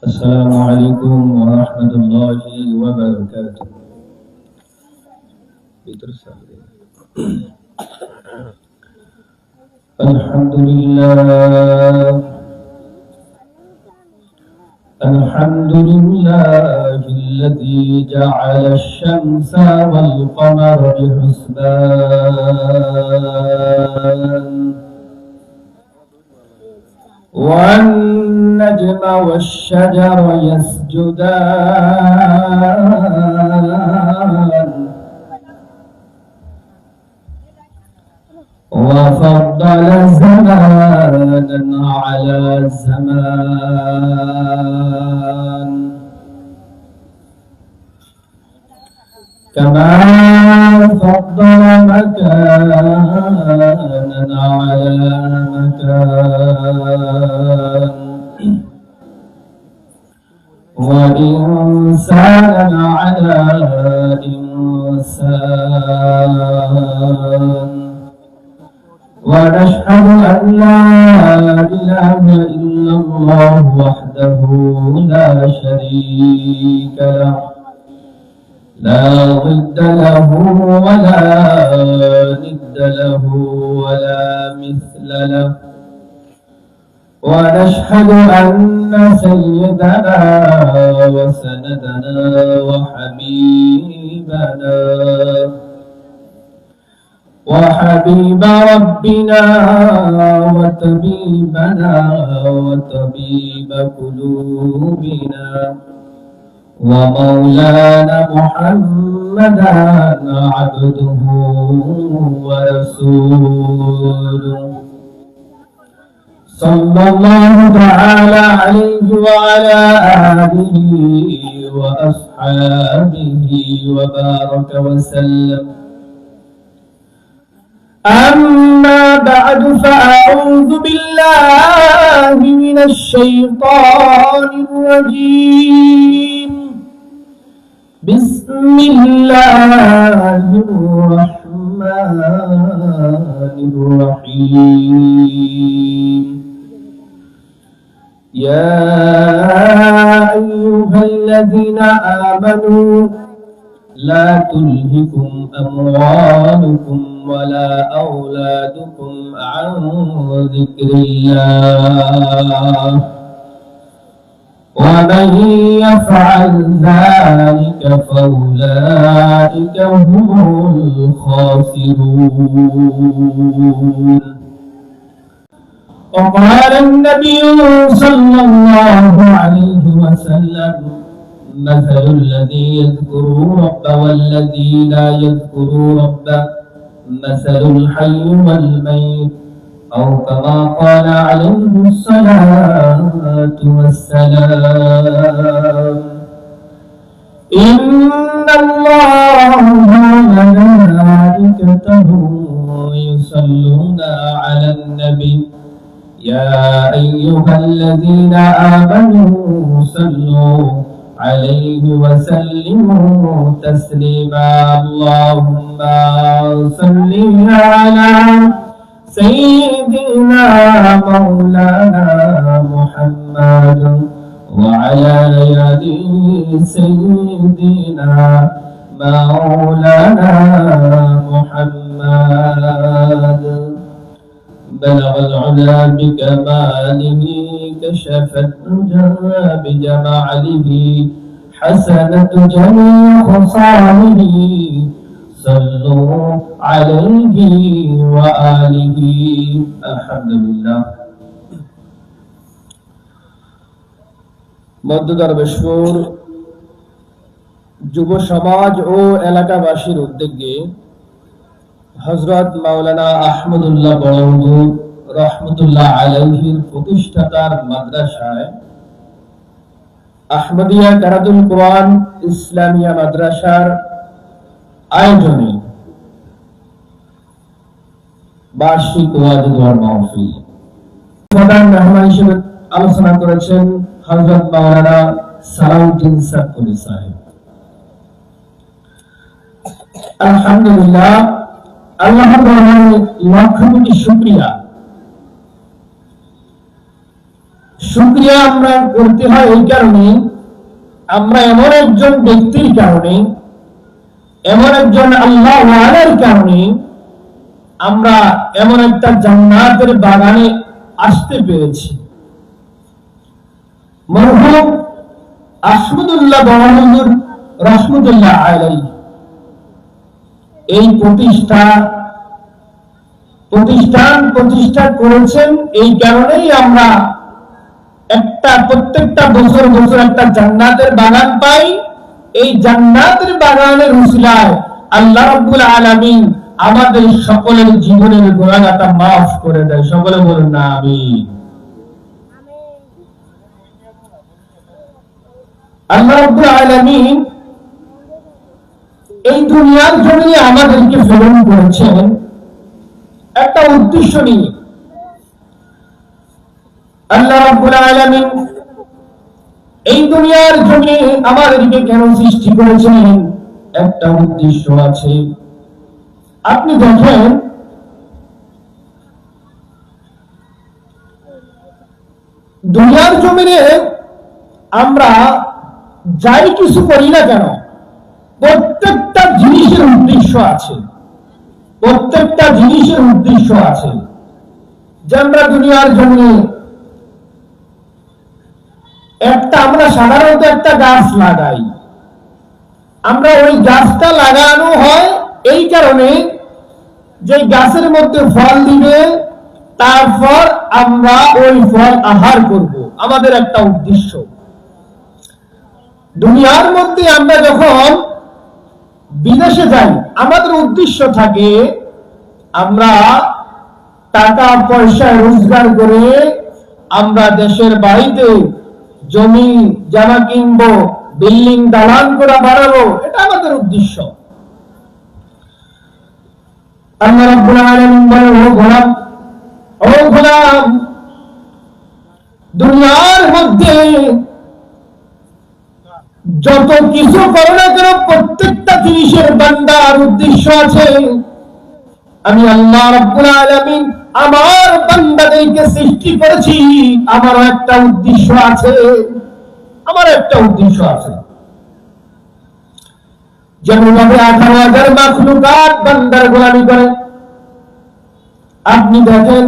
السلام عليكم ورحمة الله وبركاته. الحمد لله الذي جعل الشمس والقمر بحسبان والنجم والشجر يسجدان وفضل زمانا على زمان كما فضل مكانا على مكان وإنسانا على إنسان ونشهد أن لا إله إلا الله وحده لا شريك له لا ضد له ولا ند له ولا مثل له ونشهد أن سيدنا وسندنا وحبيب ربنا وطبيبنا وطبيب قلوبنا ومولانا محمدا عبده ورسوله صلى الله تعالى عليه وعلى آله وأصحابه وبارك وسلم. أما بعد فأعوذ بالله من الشيطان الرجيم. بسم الله الرحمن الرحيم. يا أيها الذين آمنوا لا تلهكم أموالكم ولا أولادكم عن ذكر الله ومن يفعل ذلك فأولئك هم الخاسرون. وقال النبي صلى الله عليه وسلم: مثل الذي يذكر ربه والذي لا يذكر ربه مثل الحي والميت، أو كما قال عليه الصلاة والسلام. إن الله وملائكته يصلون على النبي يا أيها الذين آمنوا صلوا عليه وسلموا تسليما. اللهم صل على سيدنا مولانا محمد وعلى آل سيدنا مولانا محمد. بلغ العلا بكماله كشف الدجى بجماله حسنت جميع خصاله صلوا عليه وآله. الحمد لله. মধ্যদরবেশপুর যুব সমাজ ও এলাকাবাসীর উদ্যোগে হযরত মাওলানা আহমদুল্লাহ বড়হুজুর রহমতুল্লাহ আলাইহির প্রতিষ্ঠাতার মাদ্রাসায় আহমদিয়া কারাতুল কোরআন ইসলামিয়া মাদ্রাসার আয়োজনে বার্ষিক ওয়াজ ওয়ার মাহফিল প্রধান মেহমান হিসেবে আলোচনা করেছেন হযরত মাওলানা সালাউদ্দিন সাদকুলি সাহেব। আলহামদুলিল্লাহ, আল্লাহর দরবারে লাখ কোটি শুকরিয়া। শুকরিয়া আমরা করতে হয় এই কারণে, আমরা এমন একজন ব্যক্তির কারণে, এমন একজন আল্লাহ ওয়ালার কারণে আমরা এমন একটা জান্নাতের বাগানে আসতে পেরেছি। মরহুম আহমদুল্লাহ বড়হুজুর রহমতুল্লাহ আলাইহি এই প্রতিষ্ঠা করেছেন। এই কারণেই আমরা প্রত্যেকটা বছর বছর একটা জান্নাতের বাগান পাই। এই জান্নাতের বাগানের উসিলায় আল্লাহ রাব্বুল আলামিন আমাদের সকলের জীবনের গুনাহগাতা মাফ করে দেয়। সকলে বলুন না আমিন। আল্লাহ রাব্বুল আলামিন এই দুনিয়ার জমিনে আমাদেরকে প্রেরণ করেছেন একটা উদ্দেশ্য নিয়ে। আল্লাহ রাব্বুল আলামিন এই দুনিয়ার জমিনে আমাদেরকে কেন সৃষ্টি করেছেন? একটা উদ্দেশ্য আছে। আপনি দেখেন, দুনিয়ার জমিনে আমরা যাই কিছু করি না কেন, প্রত্যেকটা জিনিসের উদ্দেশ্য আছে। প্রত্যেকটা জিনিসের উদ্দেশ্য আছে। যে আমরা দুনিয়ার জমিনে আমরা সাধারণত একটা গাছ লাগাই। আমরা ওই গাছটা লাগানো হয় এই কারণে যে গাছের মধ্যে ফল দিবে, তারপর আমরা ওই ফল আহার করব, আমাদের একটা উদ্দেশ্য। দুনিয়ার মধ্যে আমরা যখন বিদেশে যাই, আমাদের উদ্দেশ্য থাকে আমরা টাকা পয়সা রোজগার করে আমরা দেশের বাড়িতে জমি জায়গা কিনবো, বিল্ডিং দালান করে বাড়াবো, এটা আমাদের উদ্দেশ্য। আল্লাহ রাব্বুল আলামিন বলেন, ও গোলাম, দুনিয়ার মধ্যে যত কিছু করো না কেন, প্রত্যেকটা জিনিসের বান্দার উদ্দেশ্য আছে। আমি আল্লাহ রাব্বুল আলামিন আমার বান্দাদেরকে সৃষ্টি করেছি, আমার একটা উদ্দেশ্য আছে। আমার একটা উদ্দেশ্য আছে। যেমনভাবে 18,000 মাখলুকাত বান্দার গোলামি করে। আপনি দেখেন,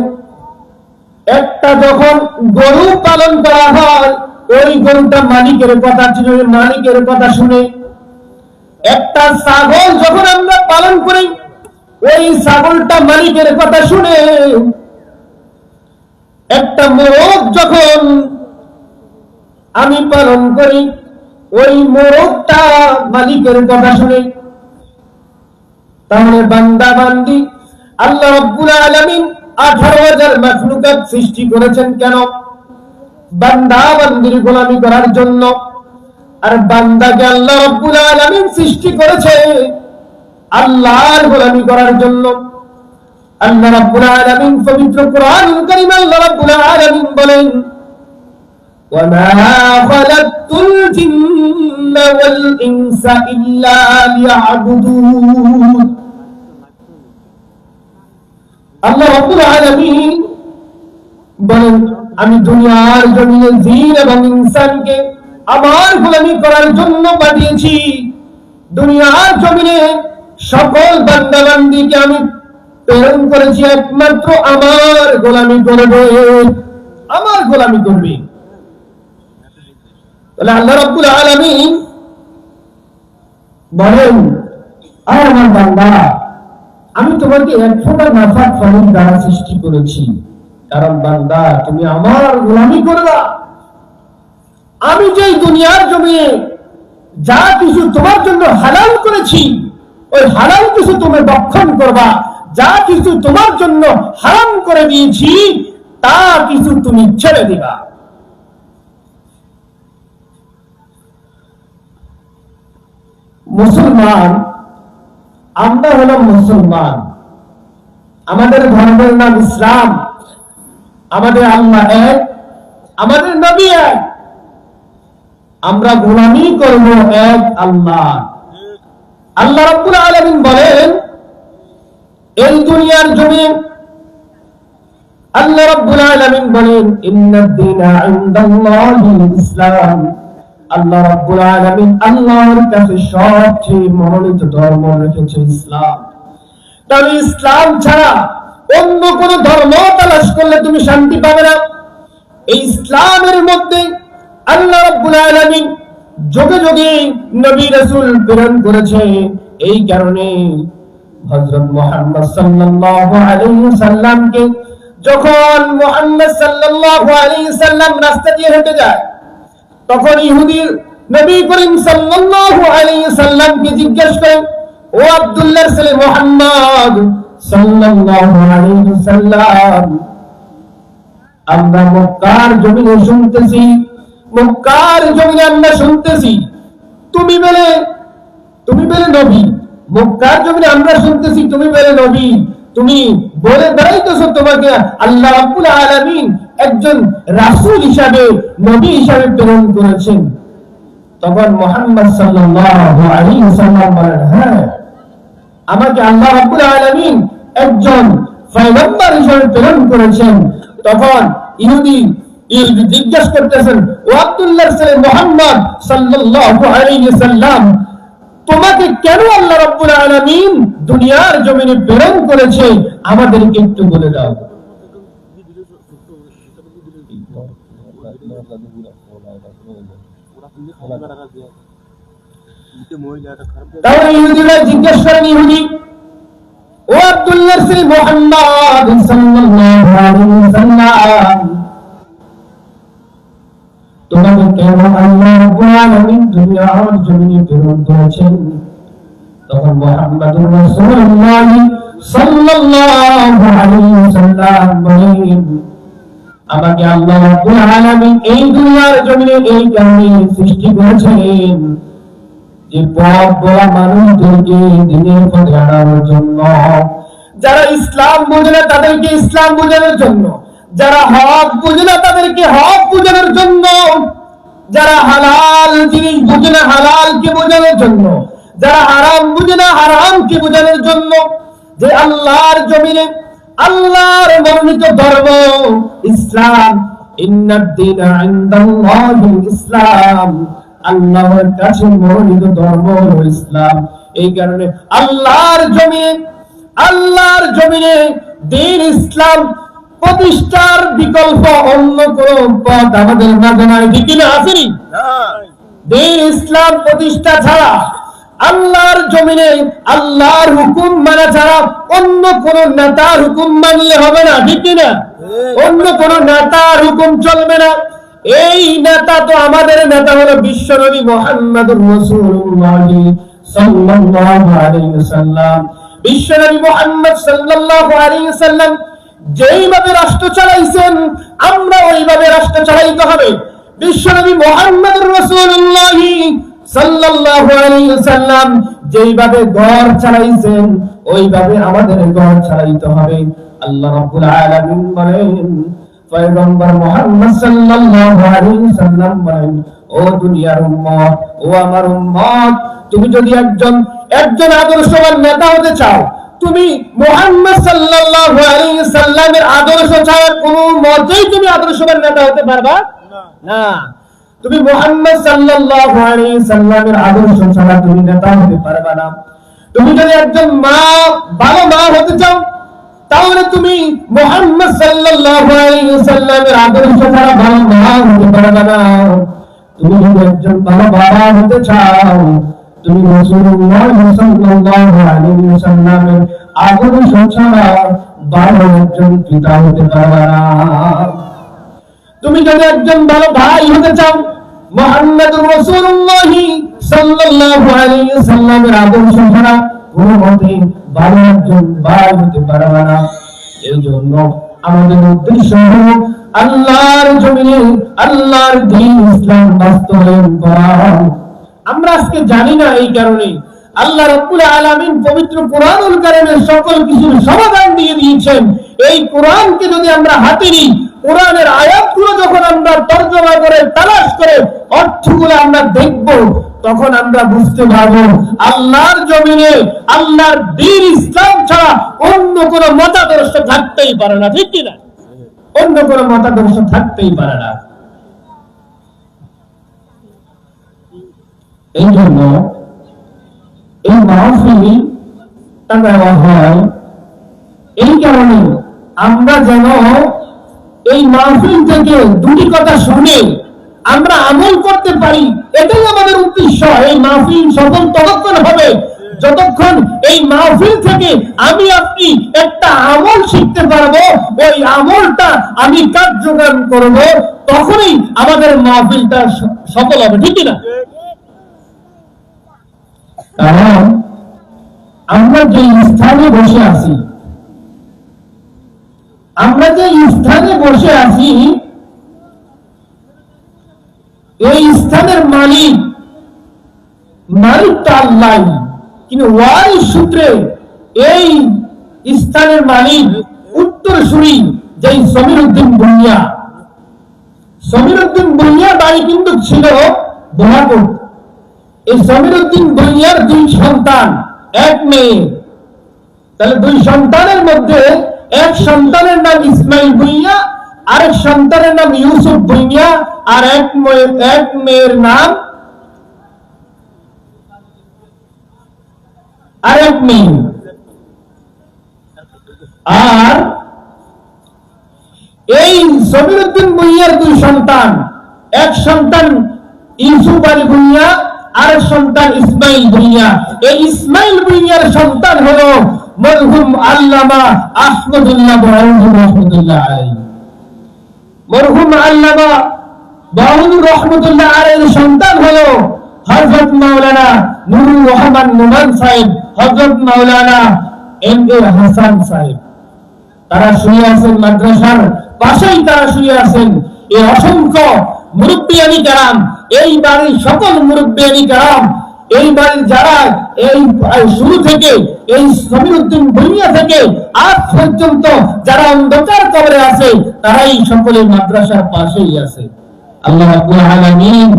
একটা যখন গরু পালন করা হয়, ওই গরুটা মালিকের কথা শুনে। একটা ছাগল যখন আমরা পালন করি, ওই ছাগলটা মালিকের কথা শুনে। একটা মোরগ যখন আমি পালন করি, ওই মোরগটা মালিকের কথা শুনে। তাহলে বান্দা বান্দি আল্লাহ রাব্বুল আলামিন 18,000 মাখলুকাত সৃষ্টি করেছেন কেন? বান্দা বান্দির গোলামি করার জন্য। আর বান্দাকে আল্লাহ রাব্বুল আলামিন সৃষ্টি করেছে আল্লাহর গোলামি করার জন্য। আল্লাহ রাব্বুল আলামিন পবিত্র কোরআনুল কারীমে আল্লাহ রাব্বুল আলামিন বলেন, ওয়ামা খালাকতুল জিন্না ওয়াল ইনসা ইল্লা লিয়াবুদুন। আল্লাহ রাব্বুল আলামিন বলেন, আমি দুনিয়ার জমিনে জিন এবং ইনসানকে আমার গোলামি করার জন্য পাঠিয়েছি। দুনিয়ার জমিনে সকল বান্দা বান্দীকে আমি প্রেরণ করেছি একমাত্র আমার গোলামি করবে, আমার গোলামি করবে। তাহলে আল্লাহ রাব্বুল আলামিন বলেন, আমার বান্দা, আমি তোমাকে এক ফোঁটা নাফাক পানির দ্বারা সৃষ্টি করেছি, কারণ বান্দা তুমি আমার গোলামি করবা। আমি যে দুনিয়ার জমিনে যা কিছু তোমার জন্য হালাল করেছি, ওই হালাল কিছু তুমি ভক্ষণ করবা। যা কিছু তোমার জন্য হারাম করে দিয়েছি, তা কিছু তুমি ছেড়ে দিবা। মুসলমান, আমরা হলাম মুসলমান। আমাদের ধর্মের নাম ইসলাম। আমাদের আল্লাহ এক, আমাদের নবী এক। আমরা গোলামি করব এক আল্লাহ। আল্লাহ রাব্বুল আলামিন বলেন, এই দুনিয়ার জমিনে আল্লাহ রাব্বুল আলামিন বলেন ইন্নাদ দীনা ইনদাল্লাহিল ইসলাম। আল্লাহ রাব্বুল আলামিন আল্লাহর কাছে সবচেয়ে মনোনীত ধর্ম রেখেছে ইসলাম। তাহলে ইসলাম ছাড়া অন্য কোন ধর্ম তালাশ করলে তুমি শান্তি পাবে না। এই ইসলামের মধ্যে আল্লাহ রাব্বুল আলামিন যুগে যুগে নবী রাসূল প্রেরণ করেছে। এই কারণে হযরত মুহাম্মদ সাল্লাল্লাহু আলাইহি ওয়াসাল্লামকে যখন মুহাম্মদ সাল্লাল্লাহু আলাইহি ওয়াসাল্লাম রাস্তা দিয়ে হেঁটে যায়, তখন ইহুদি নবী করিম সাল্লাল্লাহু আলাইহি ওয়াসাল্লামকে জিজ্ঞেস করে, ও আব্দুল্লাহর ছেলে মুহাম্মদ সাল্লাল্লাহু আলাইহি ওয়াসাল্লাম, আমরা মক্কার জমিনে শুনতেছি, মক্কার জমিনে আমরা শুনতেছি তুমি বলে নবী, মক্কার জমিনে আমরা শুনতেছি তুমি বলে নবী, তুমি বলে বেড়াইতেছো তোমাকে আল্লাহ রাব্বুল আলামিন একজন রাসূল হিসাবে, নবী হিসাবে প্রেরণ করেছেন। তখন মুহাম্মদ সাল্লাল্লাহু আলাইহি ওয়াসাল্লাম বলেন, হ্যাঁ, আমাকে আল্লাহ রাব্বুল আলামিন একজন পয়গম্বর হিসাবে প্রেরণ করেছেন। তখন ইহুদি জিজ্ঞাসা করতেছেন, ও আব্দুল্লাহর ছেলে মুহাম্মদ সাল্লাল্লাহু আলাইহি ওয়াসাল্লাম, তোমাকে কেন আল্লাহ রাব্বুল আলামিন দুনিয়ার জমিনে প্রেরণ করেছে আমাদেরকে একটু বলে দাও। তাহলে ইহুদিরা জিজ্ঞেস করেন, ইহুদি, ও আব্দুল্লাহর ছেলে মুহাম্মদ সাল্লাল্লাহু আলাইহি ওয়াসাল্লাম, তোমাকে কেন আল্লাহ রাব্বুল আলামিন দুনিয়ার জমিনে প্রেরণ করেছেন? তখন মুহাম্মদুর রাসূলুল্লাহ সাল্লাল্লাহু আলাইহি ওয়াসাল্লাম বলেন, আমাকে আল্লাহ রাব্বুল আলামিন এই দুনিয়ার জমিনে এই কারণে সৃষ্টি করেছেন যে পথ বলা মানুষদেরকে দিনের পথে আনার জন্য, যারা ইসলাম বোঝে না তাদেরকে ইসলাম বোঝানোর জন্য, যারা হক বুঝে না তাদেরকে হক বোঝানোর জন্য, যারা হালাল জিনিস বুঝে না হালালকে বোঝানোর জন্য, যারা হারাম বুঝে না হারামকে বোঝানোর জন্য, যে আল্লাহর জমিনে আল্লাহর মনোনীত ধর্ম ইসলাম, ইন্নাদ দীনা ইনদাল্লাহিল ইসলাম, আল্লাহর কাছে মনোনীত ধর্ম হলো ইসলাম। এই কারণে আল্লাহর জমিনে দ্বীন ইসলাম প্রতিষ্ঠার বিকল্প অন্য কোন পথ আমাদের মাঝে নাই, ঠিক না? আসেনি? দ্বীন ইসলাম প্রতিষ্ঠা ছাড়া, আল্লাহর জমিনে আল্লাহর হুকুম মানা ছাড়া অন্য কোন নেতার হুকুম মানলে হবে না, ঠিক না? অন্য কোন নেতার হুকুম চলবে না। এই নেতা তো আমাদের নেতা হলো বিশ্বনবী মুহাম্মদুর রাসূলুল্লাহ সাল্লাল্লাহু আলাইহি ওয়াসাল্লাম। বিশ্বনবী মুহাম্মদ সাল্লাল্লাহু আলাইহি ওয়াসাল্লাম যেইভাবে রাষ্ট্র চালাইছেন আমরা ওইভাবে রাষ্ট্র চালাইতে হবে। বিশ্বনবী মুহাম্মদুর রাসূলুল্লাহ সাল্লাল্লাহু আলাইহি ওয়াসাল্লাম যেইভাবে ঘর চালাইছেন ওইভাবে আমাদের ঘর চালাইতে হবে। আল্লাহ রাব্বুল আলামিন বলেন, পয়গম্বর মুহাম্মদ সাল্লাল্লাহু আলাইহি ওয়াসাল্লাম বলেন, ও দুনিয়ার উম্মত, ও আমার উম্মত, তুমি যদি একজন আদর্শবান নেতা হতে চাও, তুমি মুহাম্মদ সাল্লাল্লাহু আলাইহি ওয়াসাল্লামের আদর্শ ছাড়া কোনো মতেই তুমি আদর্শবান নেতা হতে পারবা না। তুমি মুহাম্মদ সাল্লাল্লাহু আলাইহি ওয়াসাল্লামের আদর্শ ছাড়া তুমি নেতা হতে পারবা না। তুমি যদি একজন ভালো মা হতে চাও, তাহলে তুমি মুহাম্মদ সাল্লাল্লাহু আলাইহি ওয়াসাল্লামের আদর্শ ছাড়া ভালো মা হতে পারবে না। তুমি যদি একজন ভালো বাবা হতে চাও, তুমি রাসূলুল্লাহ সাল্লাল্লাহু আলাইহি ওয়াসাল্লামের আদর্শ ছাড়া ভালো একজন পিতা হতে পারবে না। তুমি যদি একজন ভালো ভাই হতে চাও, মুহাম্মদুর রাসূলুল্লাহ সাল্লাল্লাহু আলাইহি ওয়াসাল্লামের আদর্শ ছাড়া কোনো মতে ভালো একজন ভাই হতে পারবে না। এই জন্য আমাদের উদ্দেশ্য হলো আল্লাহর জমিনে আল্লাহর দ্বীন ইসলাম বাস্তবায়ন করা। আমরা আজকে জানি না, এই কারণে আল্লাহ রাব্বুল আলামিন পবিত্র কোরআনুল কারীমের সকল কিছুর সমাধান দিয়ে দিয়েছেন। এই কোরআনকে যদি আমরা হাতে নিই, কোরআনের আয়াতগুলো যখন আমরা তরজমা করে তালাশ করে অর্থগুলো আমরা দেখব, তখন আমরা বুঝতে পারবো আল্লাহর জমিনে আল্লাহর দ্বীন ইসলাম ছাড়া অন্য কোনো মতাদর্শ থাকতেই পারে না, ঠিক কিনা? অন্য কোনো মতাদর্শ থাকতেই পারে না। এই জন্য এই মাহফিল দেওয়া হয়, এই কারণে আমরা যেন এই মাহফিল থেকে দুটি কথা শুনে আমরা আমল করতে পারি, এটাই আমাদের উদ্দেশ্য। এই মাহফিল সফল ততক্ষণ হবে যতক্ষণ এই মাহফিল থেকে আমি আপনি একটা আমল শিখতে পারবো, ওই আমলটা আমি কার্যক্রম করব, তখনই আমাদের মাহফিলটা সফল হবে, ঠিক না? কারণ আমরা যে স্থানে বসে আছি, এই স্থানের মালিকটা আল্লাহ, কিন্তু ওয়ারিস সূত্রে এই স্থানের মালিক উত্তরসূরি যে সমীর উদ্দিন ভুঁইয়া বাড়ি কিন্তু ছিল বোলাপুর। এই সমীর উদ্দিন ভুঁইয়ার 2 সন্তান, 1 মেয়ে। তাহলে 2 সন্তানের মধ্যে এক সন্তানের নাম ইসমাইল ভুঁইয়া, আরেক সন্তানের নাম ইউসুফ ভুঁইয়া, আর এক মেয়ের নাম আরেক মেয়ে। আর এই সমীর উদ্দিন ভুঁইয়ার 2 সন্তান, এক সন্তান ইউসুফ আলী ভুঁইয়া, আরেক সন্তান ইসমাইল ভুঁইয়া। এই ইসমাইল ভুঁইয়ার সন্তান হলো মরহুম আল্লামা আহমদুল্লাহ বাউন্ডুর রহমতুল্লাহ আলাইহি। মরহুম আল্লামা বাউন্ডুর রহমতুল্লাহ আলাইহির সন্তান হলো হযরত মাওলানা নুরুল রহমান নোমান সাহেব, হযরত মাওলানা এম.এ. হাসান সাহেব। তারা শুয়ে আছেন মাদ্রাসার পাশেই, তারা শুয়ে আছেন। এই অসংখ্য মুরব্বিয়ানি কেরাম, এই বাড়ির সকল মুরব্বিয়ানি কেরাম, এই বাড়ির যারা এই শুরু থেকে এই সমীর উদ্দিন ভুঁইয়া থেকে আজ পর্যন্ত যারা অন্ধকার কবরে আছে, তারাই সকলে মাদ্রাসার পাশেই আছে। আল্লাহ রাব্বুল আলামিন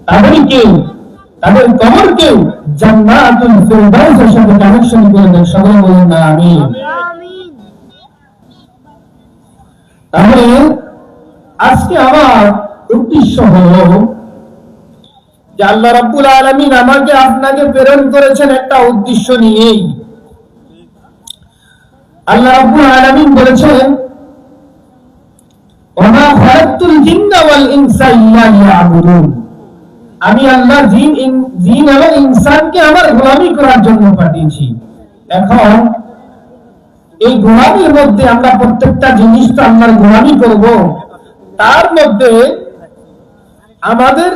তাদেরকে, তাদের কবরকে জান্নাতুল ফিরদাউসের সাথে কানেকশন করে দেন। সকলে বলুন আমিন। তাহলে আজকে আমার উদ্দেশ্য হলো যে আল্লাহ রাব্বুল আলামিন আমাকে আপনাকে প্রেরণ করেছেন একটা উদ্দেশ্য নিয়েই। আল্লাহ রাব্বুল আলামিন বলেছেন, ওয়া খালাকতুল জিন্না ওয়াল ইনসা ইল্লা লিয়াবুদুন। আমি আল্লাহ জিন এবং ইনসানকে আমার গোলামি করার জন্য পাঠিয়েছি। এখন এই গোলামির মধ্যে আমরা প্রত্যেকটা জিনিস তো আল্লাহর গোলামি করব, তার মধ্যে আমাদের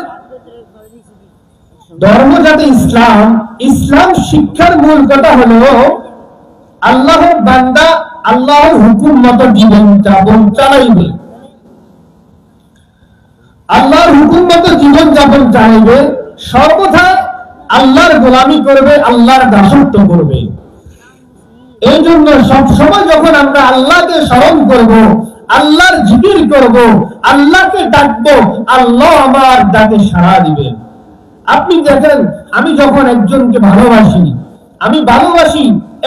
ধর্ম যাতে ইসলাম শিক্ষার মূল কথা হলো আল্লাহর বান্দা আল্লাহর হুকুম মতো জীবন যাপন চালাইবে, আল্লাহর হুকুম মতো জীবন যাপন চালাইবে, সর্বদা আল্লাহর গোলামি করবে, আল্লাহর দাসত্ব করবে। এই জন্য সবসময় যখন আমরা আল্লাহকে স্মরণ করব, আল্লাহর জিকির করব, আল্লাহকে ডাকবো, আল্লাহ আমার ডাকে সাড়া দিবেন। আপনি দেখেন, আমি যখন একজনকে ভালোবাসি,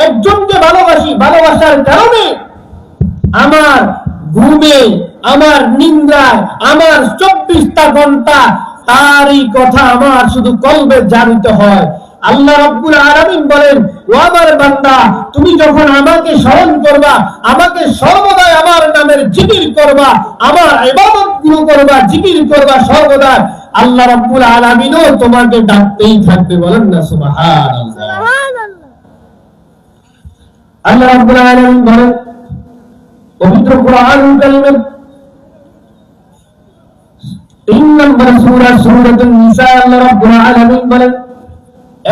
একজনকে ভালোবাসার কারণে আমার ঘুমে, আমার নিদ্রায়, আমার 24টা ঘন্টা তারই কথা আমার শুধু কলবে জানিতে হয়। আল্লাহ রাব্বুল আলামিন বলেন, ও আমার বান্দা, তুমি যখন আমাকে স্মরণ করবা, আমাকে সর্বদা আমার নামের জিকির করবা, আমার ইবাদতগুলো করবা, জিকির করবা সর্বদা, আল্লাহ রাব্বুল আলামিনও তোমাকে ডাকতেই থাকবে। বলেন না সুবহানাল্লাহ। আল্লাহ রাব্বুল আলামিন বলেন পবিত্র কোরআনুল কারীমের 3 নম্বর সূরা সূরাতুন নিসা, আল্লাহ রাব্বুল আলামিন বলেন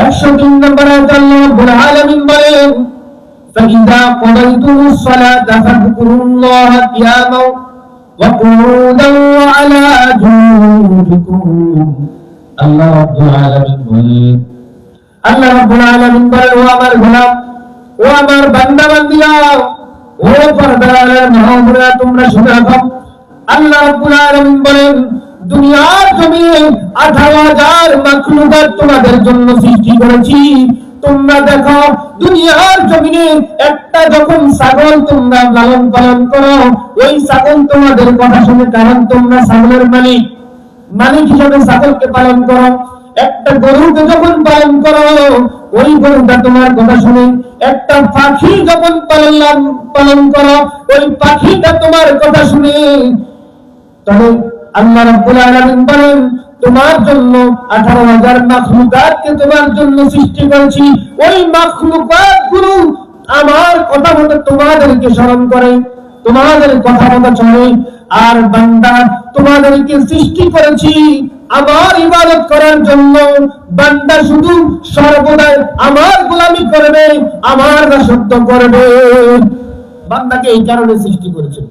103 নম্বর আয়াত, আল্লাহ রাব্বুল আলামিন বলেন, فَإِذَا قَضَيْتُمُ الصَّلَاةَ فَاذْكُرُوا اللَّهَ قِيَامًا وَقُعُودًا وَعَلَى جُنُوبِكُمْ। আল্লাহ রাব্বুল আলামিন বলেন, ও আমার গোলাম, ও আমার বান্দা বান্দিরা, ও পর্দার মা-বোনেরা, তোমরা শুনে রাখো। আল্লাহ রাব্বুল আলামিন বলেন, দুনিয়ার জমিনে 18,000 মাখলুকাত তোমাদের জন্য সৃষ্টি করেছি, তোমরা দেখো দুনিয়ার জমিনে একটা যখন ছাগল তোমরা লালন পালন করো, ওই ছাগল তোমাদের কথা শুনে, কারণ তোমরা ছাগলের মালিক হিসাবে ছাগলকে পালন করো। একটা গরুকে যখন পালন করো, ওই গরুটা তোমার কথা শুনে। একটা পাখি যখন পালন করো, ওই পাখিটা তোমার কথা শুনে। তবে আল্লাহ রাব্বুল আলামিন বলেন, তোমার জন্য 18,000 মাখলুকাতকে তোমার জন্য সৃষ্টি করেছি। ওই মাখলুকাতগুলো আমার কথা মতো তোমাদেরকে স্মরণ করে, তোমাদের কথা মতো চলে। আর বান্দা, তোমাদেরকে সৃষ্টি করেছি আমার ইবাদত করার জন্য। বান্দা শুধু সর্বদাই আমার গোলামি করবে, আমার দাসত্ব করবে। বান্দাকে এই কারণে সৃষ্টি করেছে।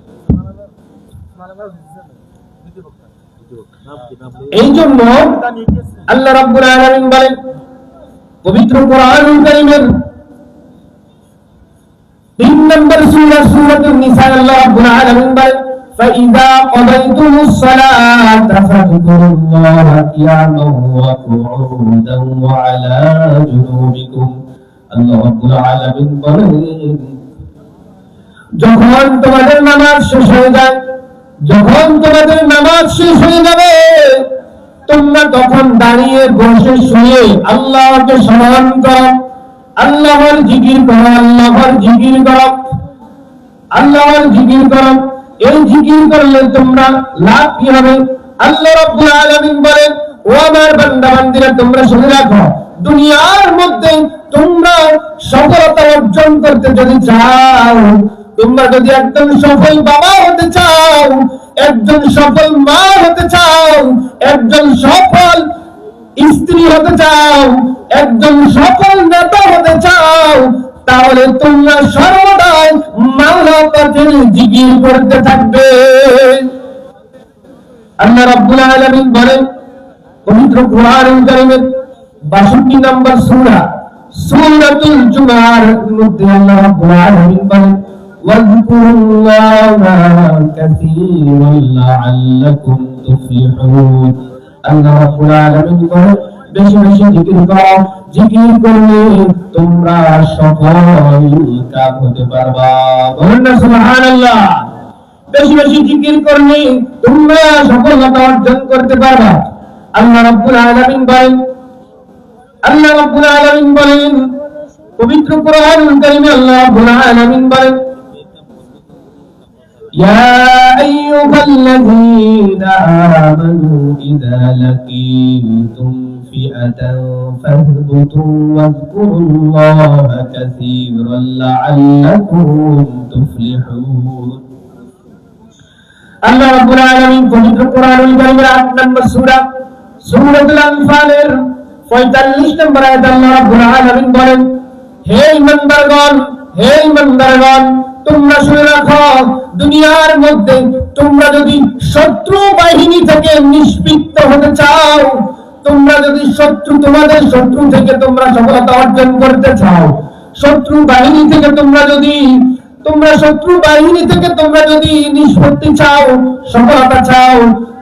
এই জন্য আল্লাহ রাব্বুল আলামিন বলেন পবিত্র কোরআনুল কারীমের 3 নম্বর সূরা সূরাতুন নিসা, আল্লাহ রাব্বুল আলামিন বলেন ফাইযা ক্বাদাইতুমুস সালাতা ফাযকুরুল্লাহা কিয়ামান ওয়া কুউদান ওয়া আলা জুনুবিকুম। আল্লাহ রাব্বুল আলামিন বলেন যখন তোমাদের নামাজ শেষ হয়ে যায়, যখন তোমাদের নামাজ শেষ হয়ে যাবে, তোমরা তখন দাঁড়িয়ে বসে শুয়ে আল্লাহকে স্মরণ করো, আল্লাহর জিকির করো, আল্লাহর জিকির করো, আল্লাহর জিকির করো। এই জিকির করলে তোমরা লাভ কি হবে? আল্লাহ রাব্বুল আলামিন বলেন, ও আমার বান্দা বান্দীরা, তোমরা শুনে রাখো, দুনিয়ার মধ্যে তোমরা সফলতা অর্জন করতে যদি চাও, তোমরা যদি একজন সফল বাবা হতে চাও, একজন সফল মা হতে চাও, একজন সফল স্ত্রী হতে চাও, একজন সফল নেতা হতে চাও, তাহলে তোমরা সর্বদাই মাওলা পাকের জিকির করতে থাকবে। আল্লাহ রাব্বুল আলামিন বলেন পবিত্র কোরআনুল কারীমের 62 নম্বর সূরা সূরাতুল জুমার মধ্যে আল্লাহ রাব্বুল আলামিন বলেন ওয়াযকুরুল্লাহা কাসীরান লাআল্লাকুম তুফলিহুন। আল্লাহ রাব্বুল আলামিন বলেন বেশি বেশি জিকির করো, জিকির করলে তোমরা সফল কাম হতে পারবা। বলেন না সুবহানাল্লাহ। বেশি বেশি জিকির করলে তোমরা সফলতা অর্জন করতে পারবা। আল্লাহ রাব্বুল আলামিন বলেন, আল্লাহ রাব্বুল আলামিন বলেন পবিত্র কোরআনুল কারীমে আল্লাহ রাব্বুল আলামিন বলেন يا أيها الذين آمنوا إذا لقيتم فئة فاثبتوا واذكروا الله كثيرا لعلكم تفلحون। আল্লাহ রাব্বুল আলামিন পবিত্র কোরআনুল কারীমের 8 নম্বর সূরা সূরাতুল আনফালের 45 নম্বর আয়াতে আল্লাহ রাব্বুল আলামিন বলেন, হে ঈমানদারগণ, হে ঈমানদারগণ, তোমরা শুনে রাখো, দুনিয়ার মধ্যে তোমরা যদি শত্রু বাহিনী থেকে নিষ্পৃত হতে চাও, তোমরা যদি তোমাদের শত্রু থেকে তোমরা সফলতা অর্জন করতে চাও, শত্রু বাহিনী থেকে তোমরা যদি নিষ্পত্তি চাও, সফলতা চাও,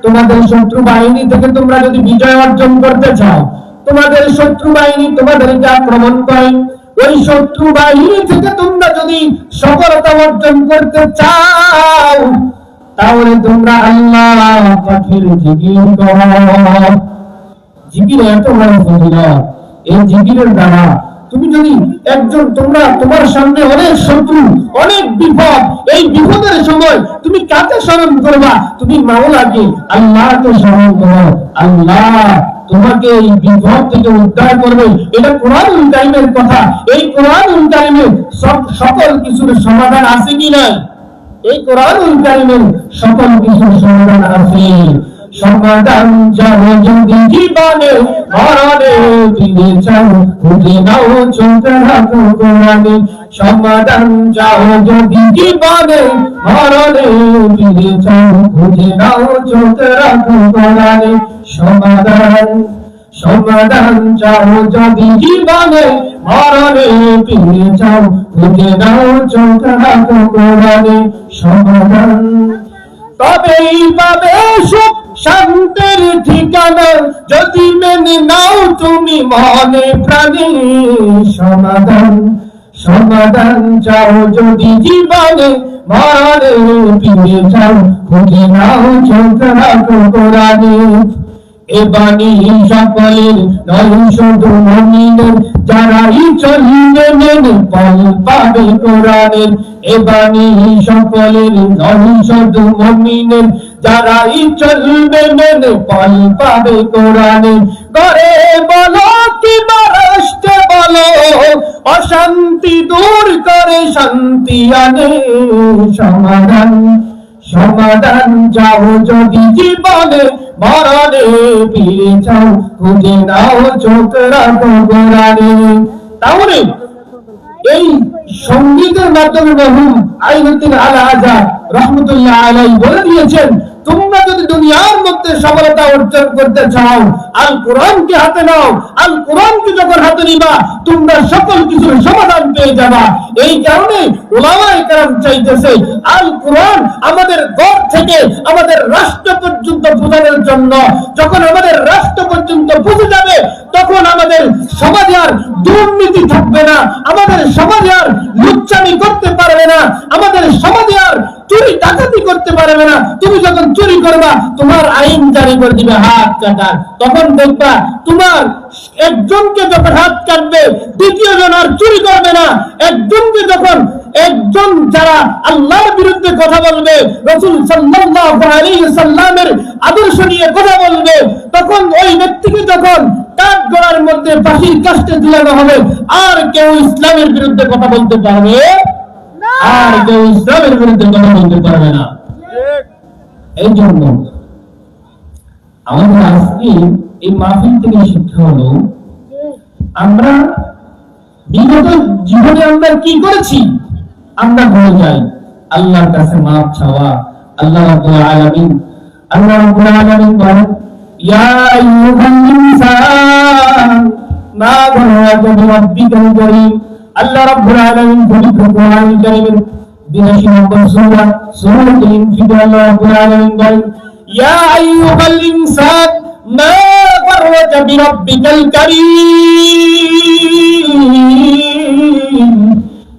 তোমাদের শত্রু বাহিনী থেকে তোমরা যদি বিজয় অর্জন করতে চাও, তোমাদের শত্রু বাহিনী তোমাদেরকে আক্রমণ করে, ওই শত্রু বাহিনী থেকে তোমরা যদি সফলতা অর্জন করতে চাও, তাহলে তোমরা আল্লাহ পাকের জিকির করো। জিকির এত বড় ফজিলত, এই জিকিরের দ্বারা তুমি যদি তোমার সামনে অনেক শত্রু, অনেক বিপদ, এই বিপদের সময় তুমি কাকে স্মরণ করবা? তুমি মাওলাকে, আল্লাহকে স্মরণ করো। আল্লাহ তোমাকে এই বিপদ থেকে উদ্ধার করবে। এটা কোরআনুল কারীমের কথা। এই কোরআনুল কারীমে সকল কিছুর সমাধান আছে কি না? এই কোরআনুল কারীমের সকল কিছুর সমাধান আছে। সমাধান চাও যদি জীবনে, মরণে দিনে চাও, খুঁজে নাও চোখে রাখো কোরআনে। সমাধান চাও যদি জীবনে, মরণে দিনে চাও, খুঁজে নাও চোখে রাখো কোরআনে। সমাধান চাও যদি জীবনে, মরণে দিনে চাও, খুঁজে নাও চোখে রাখো কোরআনে। সমাধান তবেই পাবে সুখ শান্তির ঠিকানা যদি মেনে নাও তুমি মনে প্রাণে, সমাধান সমাধান চাও যদি জীবনে, মনে ফিরে যাও খুঁজে নাও চোখ রাখো কোরআনে। এ বাণী সকলের নয় শুধু মুমিনের, যারাই চলবে মেনে ফল পাবে কোরআনের। এ বাণী সকলের নয় শুধু মুমিনের, যারাই চলবে মেনে ফল পাবে কোরআনের। ঘরে বলো কিংবা রাষ্ট্রে বলো, অশান্তি দূর করে শান্তি আনে, সমাধান সমাধান চাও যদি জীবনে, মরণে ফিরে যাও খুঁজে নাও চোখ রাখো কোরআনে। তাহলে এই সঙ্গীতের মাধ্যমে মরহুম আইনুদ্দিন আল আজাদ রহমতুল্লাহ আলাইহি বলে দিয়েছেন, তোমরা যদি দুনিয়ার মধ্যে সফলতা অর্জন করতে চাও, আল কোরআনকে হাতে নাও। আল কোরআনকে যখন হাতে নিবা, তোমরা সকল কিছুর সমাধান পেয়ে যাবা। এই কারণে উলামায়ে কেরাম চাইতেছে আল কোরআন আমাদের ঘর থেকে আমাদের রাষ্ট্র পর্যন্ত পৌঁছানোর জন্য। যখন আমাদের রাষ্ট্র পর্যন্ত পৌঁছে যাবে, তখন আমাদের সমাজে আর দুর্নীতি থাকবে না, আমাদের সমাজে আর লুচ্চামি করতে পারবে না, আমাদের সমাজে আর চুরি ডাকাতি করতে পারবে না। তুমি যখন চুরি করবা, তোমার আইন জারি করে দিবে হাত কাটার। তখন দেখবা তোমার একজনকে যখন হাত কাটবে, দ্বিতীয় জন আর চুরি করবে না। একজনকে যখন একজন যারা আল্লাহর বিরুদ্ধে কথা বলবে, রাসূল সাল্লাল্লাহু আলাইহি সাল্লামের আদর্শ নিয়ে কথা বলবে, তখন ওই ব্যক্তিকে যখন কাঠ গড়ার মধ্যে ফাঁসির কাস্টে ঝুলানো হবে, আর কেউ ইসলামের বিরুদ্ধে কথা বলতে পারবে আর কেউ ইসলামের বিরুদ্ধে কথা বলতে পারবে না। এই জন্য আমাদের আজকে এই মাহফিল থেকে শিক্ষা হলো, আমরা বিগত জীবনে আমরা কি করেছি আমরা ভুলে যাই। আল্লাহর কাছে মাফ চাওয়া। আল্লাহ রাব্বুল আলামিন বলেন, ইয়া আইয়ুহাল ইনসান মা গররাকা বিরাব্বিকাল কারীম। আল্লাহ রাব্বুল আলামিন পবিত্র কোরআন কারীমের 82 নম্বর সূরা সূরাতুল ইনফিতার, আল্লাহ রাব্বুল আলামিন বলেন, ইয়া আইয়ুহাল ইনসান মা গররাকা বিরাব্বিকাল কারীম।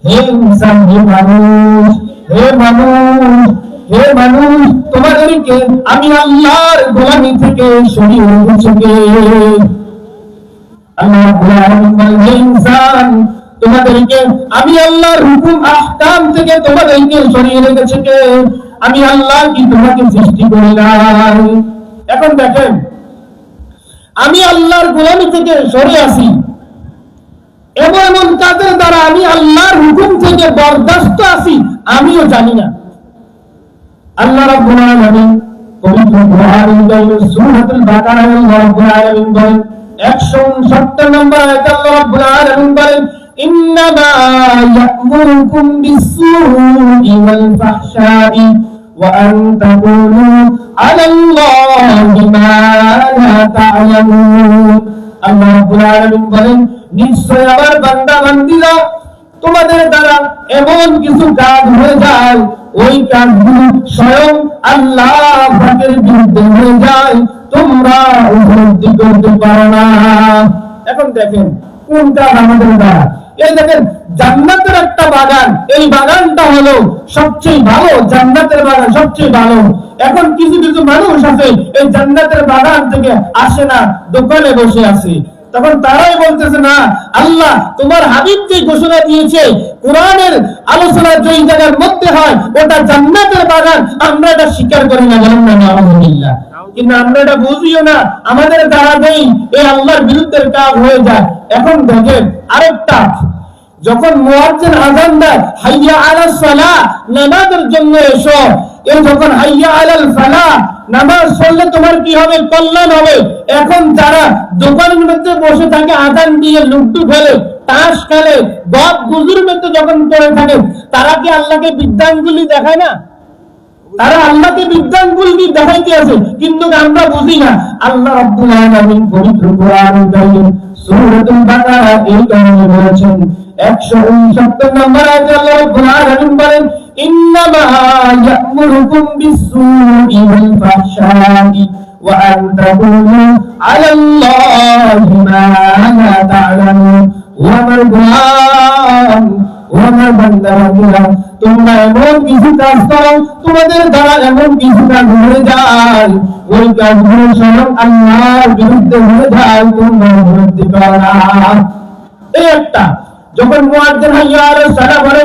হে ইনসান, হে মানুষ, হে মানুষ, হে মানুষ, তোমাদেরকে আমি আল্লাহর গোলামি থেকে সরিয়ে রেখেছি কে? আল্লাহ রাব্বুল আলামিন বলেন, হে ইনসান, তোমাদেরকে আমি আল্লাহর হুকুম আহকাম থেকে তোমাদেরকে সরিয়ে রেখেছি কে? আমি আল্লাহ কি তোমাকে সৃষ্টি করি নাই? এখন দেখেন, আমি আল্লাহর গোলামি থেকে সরে আসি, এমন এমন কাজের দ্বারা আমি আল্লাহর হুকুম থেকে বরদাস্ত আছি, আমিও জানি না। আল্লাহ রাব্বুল আলামিন পবিত্র কোরআনুল কারীমের সূরাতুল বাকারায় আল্লাহ রাব্বুল আলামিন বলেন, 170 নম্বর আয়াতে আল্লাহ রাব্বুল আলামিন বলেন, ইন্নামা ইয়া'মুরুকুম বিস-সূ'i ওয়াল ফাহশা'i ওয়া আন তাকুলু আলাল্লাহি মা লা তা'লামুন। আল্লাহ রাব্বুল আলামিন বলেন, নিশ্চয় আমার বান্দা বান্দীরা তোমাদের দ্বারা এমন কিছু কাজ হয়ে যায়, ওই কাজগুলো স্বয়ং আল্লাহ পাকের বিরুদ্ধে হয়ে যায়, তোমরা উপলব্ধি করতে পারো না। এখন দেখেন কোন কাজ আমাদের দ্বারা। এই দেখেন, জান্নাতের একটা বাগান, এই বাগানটা হলো সবচেয়ে ভালো, জান্নাতের বাগান সবচেয়ে ভালো। এখন কিছু কিছু মানুষ আছে এই জান্নাতের বাগান থেকে আসে না, দোকানে বসে আছে। তখন তারাই বলতেছে, না আল্লাহ তোমার হাবিব যে ঘোষণা দিয়েছে কোরআনের আলোচনা যেই জায়গার মধ্যে হয় ওটা জান্নাতের বাগান, আমরা এটা স্বীকার করি না, বলেন না আলহামদুলিল্লাহ। কিন্তু আমরা এটা বুঝিও না, আমাদের দ্বারা নেই এই আল্লাহর বিরুদ্ধের কাজ হয়ে যায়। এখন দেখেন আরেকটা, যখন মুয়াজ্জিন আযান দেয়, হাইয়া আলাস সালাহ, নামাজের জন্য এসো, এই যখন হাইয়া আলাল ফালাহ, নামাজ পড়লে তোমার কি হবে? কল্যাণ হবে। এখন যারা দোকানের মধ্যে বসে থাকে, আযান দিয়ে লুটু ফেলে, তাস খেলে, গপ গুজুর মধ্যে যখন পড়ে থাকে, তারা কি আল্লাহকে বিদ্যাঙ্গুলি দেখায় না? তারা আল্লাহকে বিদ্যাঙ্গুলি দেখাইতে আছে, কিন্তু আমরা বুঝি না। আল্লাহ রাব্বুল আলামিন পবিত্র কোরআনুল কারীম সূরাতুল বাকারা এই কারণে বলেছেন, 169 নম্বর আয়াতে আল্লাহ রাব্বুল আলামিন বলেন, ইন্নামা ইয়া'মুরুকুম বিস-সূ'i ওয়াল ফাহশা'i وأن تقولوا على الله ما لا تعلمون ومن غلام ومن بندরা তোমরা এমন কিছু কাজ করো তোমাদের দ্বারা এমন কিছু কাজ হয়ে যায় ওই কাজগুলো স্বয়ং আল্লাহর বিরুদ্ধে হয়ে যায় তোমরা বিরুদ্ধে করো না। এই একটা যখন মুয়াজ্জিন হাইয়া আলাস সালাহ বলে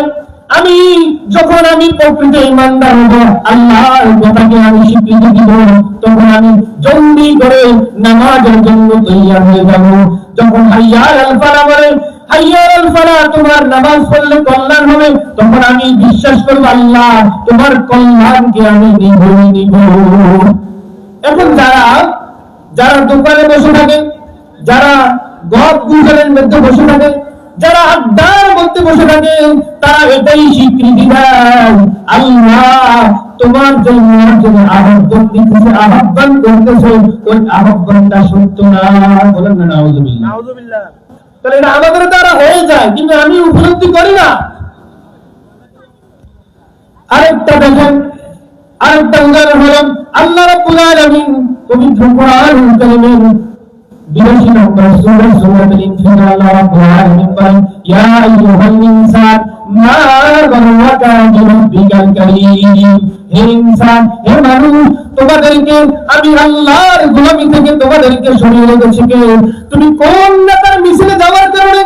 যখন আমি প্রকৃত ঈমানদার হব আল্লাহর কথাকে আমি স্বীকৃতি দিব তখন আমি জলদি করে নামাজের জন্য তৈয়ার হয়ে যাব। যখন হাইয়া আলাল ফালাহ বলে হাইয়া আলাল ফালাহ তোমার নামাজ পড়লে কল্যাণ হবে তখন আমি বিশ্বাস করব আল্লাহ তোমার কল্যাণকে আমি নিব। এখন যারা দোকানে বসে থাকে, যারা গপ গুজবের মধ্যে বসে থাকে, যারা আড্ডার মধ্যে বসে থাকে তারা এটাই স্বীকৃতি দেয় আল্লাহ তোমার জন্য আহ্বান দিতেছে, আহ্বান করতেছে, ওই আহ্বানটা সত্য না। বলেন না নাউযুবিল্লাহ। তাহলে এটা আমাদের দ্বারা হয়ে যায় কিন্তু আমি উপলব্ধি করি না। আরেকটা দেখেন, আরেকটা উদাহরণ হলো আল্লাহ রাব্বুল আলামিন পবিত্র কোরআন কারীমের 82 নম্বর সূরা সূরাতুল ইনফিতার আল্লাহ রাব্বুল আলামিন বলেন ইয়া আইয়ুহাল ইনসান মা গাররাকা বিরাব্বিকাল কারীম। হে ইনসান, হে মানুষ, তোমাদেরকে আমি আল্লাহর গোলামি থেকে তোমাদেরকে সরিয়ে রেখেছি কে? তুমি কোন নেতার মিছিলে যাওয়ার কারণে,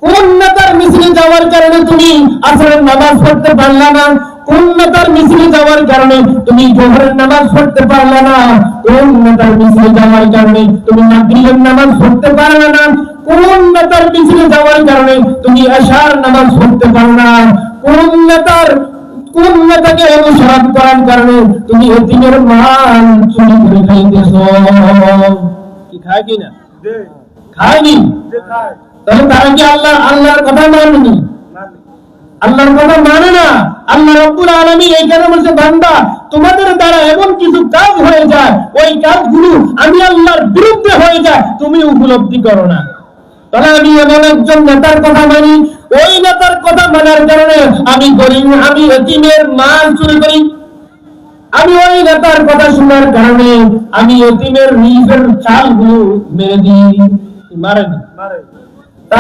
কোন নেতার মিছিলে যাওয়ার কারণে তুমি আসরের নামাজ পড়তে পারলা না? কোন নেতার মিছিলে যাওয়ার কারণে তুমি জোহরের নামাজ পড়তে পারলা না? কোন নেতার মিছিলে যাওয়ার কারণে তুমি মাগরিবের নামাজ পড়তে পারলা না? কোন নেতার মিছিলে যাওয়ার কারণে তুমি এশার নামাজ পড়তে পারলা না? কোন নেতাকে অনুসরণ করার কারণে তুমি এতিমের মাল চুরি করে খাইতেছো? কি খায় কি না? খায়নি। তাহলে তারা কি আল্লাহর কথা মানেনি? আল্লাহর কথা মানে না। আল্লাহ রাব্বুল আলামিন এইখানে বলছে বান্দা তোমাদের দ্বারা এমন কিছু কাজ হয়ে যায় ওই কাজগুলো আমি আল্লাহর বিরুদ্ধে হয়ে যায় তুমি উপলব্ধি করো না। তাহলে আমি এমন একজন নেতার কথা মানি, ওই নেতার কথা মানার কারণে আমি গরিব, আমি এতিমের মাল চুরি করি। আমি ওই নেতার কথা শোনার কারণে আমি এতিমের নিজের চালগুলো মেরে দিই। মারে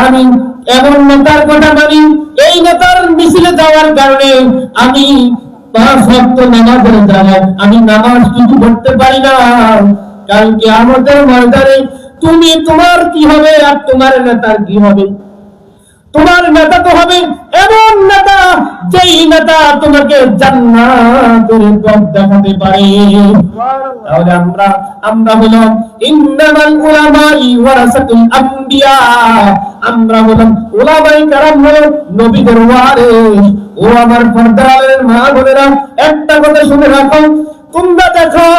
আমি এমন নেতার কথা মানি, এই নেতার মিছিলে যাওয়ার কারণে আমি 5 ওয়াক্ত নামাজের জায়গায় আমি নামাজ কিছু পড়তে পারি না। কাল কিয়ামতের ময়দানে তুমি তোমার কি হবে আর তোমার নেতার কি হবে? তোমার নেতা তো হবে এমন নেতা যেই নেতা তোমাকে জান্নাতের পথ দেখাতে পারে। তাহলে আমরা হলাম ইন্নামাল উলামাই ওয়ারাসাতুল আম্বিয়া। আমরা হলাম উলামায়ে কেরাম হলো নবীদের ওয়ারিস। ও আমার পর্দার মা বোনেরা, একটা কথা শুনে রাখো, তোমরা দেখো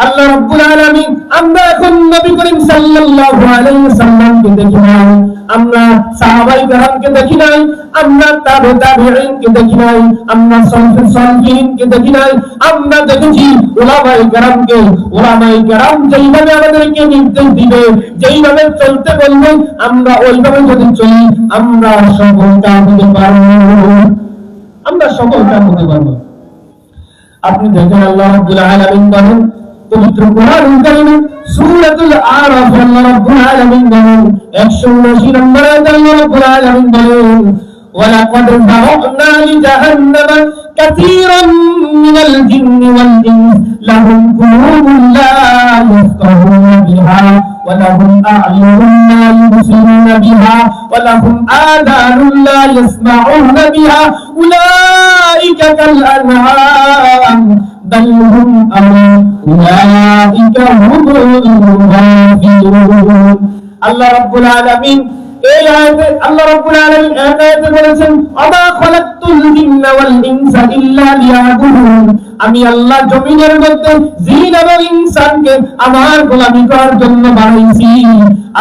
আল্লাহ রাব্বুল আলামিন আমরা এখন নবী করিম সাল্লাল্লাহু আলাইহি ওয়াসাল্লামকে দেখি নাই, আমরা সাহাবায়ে কেরামকে দেখি নাই, আমরা তাবেঈনকে দেখি নাই, আমরা সালফুস সালিহিনকে দেখি নাই, আমরা দেখেছি উলামায়ে কেরামকে। উলামায়ে কেরাম যেইভাবে আমাদেরকে নির্দেশ দিবে, যেইভাবে চলতে বলবে আমরা ওইভাবে যদি চলি আমরা সফলতা হতে পারবো, আমরা সফলতা হতে পারবো। আপনি দেখেন আল্লাহ রাব্বুল আলামিন বলেন পবিত্র কোরআন কারীমে সূরাতুল আরাফ আল্লাহ রাব্বুল আলামিন বলেন 179 নম্বর আয়াতে আল্লাহ রাব্বুল আলামিন বলেন ওয়ালাকাদ যারা'না লিজাহান্নামা কাসীরাম মিনাল জিন্নি ওয়াল ইনস লাহুম কুলুবুন লা ইয়াফকাহুনা বিহা ওয়া লাহুম আ'য়ুনুন লা ইবসিরুনা বিহা ওয়া লাহুম আযানুন লা ইয়াসমা'উনা বিহা উলাইকা কাল আন'আম بل هم أولئك هم الغافلون। الله رب العالمين এই আয়াতে আল্লাহ রাব্বুল আলামিন এক আয়াতে বলেছেন আমা খালাকতুল জিন্না ওয়াল ইনসা ইল্লা লিয়াবুদুন। আমি আল্লাহ জমিনের মধ্যে জিন এবং ইনসানকে আমার গোলামি করার জন্য বানাইছি।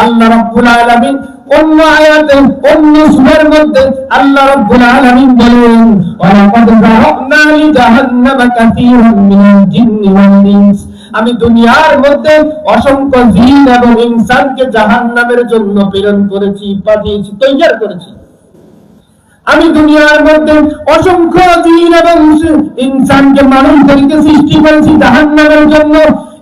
আল্লাহ রাব্বুল আলামিন অন্য আয়াতে অন্য সূরার মধ্যে আল্লাহ রাব্বুল আলামিন বলেন ওয়ালাকাদ যারা'না লিজাহান্নামা কাসীরাম মিনাল জিন্নি ওয়াল ইনস। আমি দুনিয়ার মধ্যে অসংখ্য জিন এবং ইনসানকে জাহান্নামের জন্য প্রেরণ করেছি, পাঠিয়েছি, তৈয়ার করেছি। আমি দুনিয়ার মধ্যে অসংখ্য জিন এবং ইনসানকে মানুষদেরকে সৃষ্টি করেছি জাহান্নামের জন্য।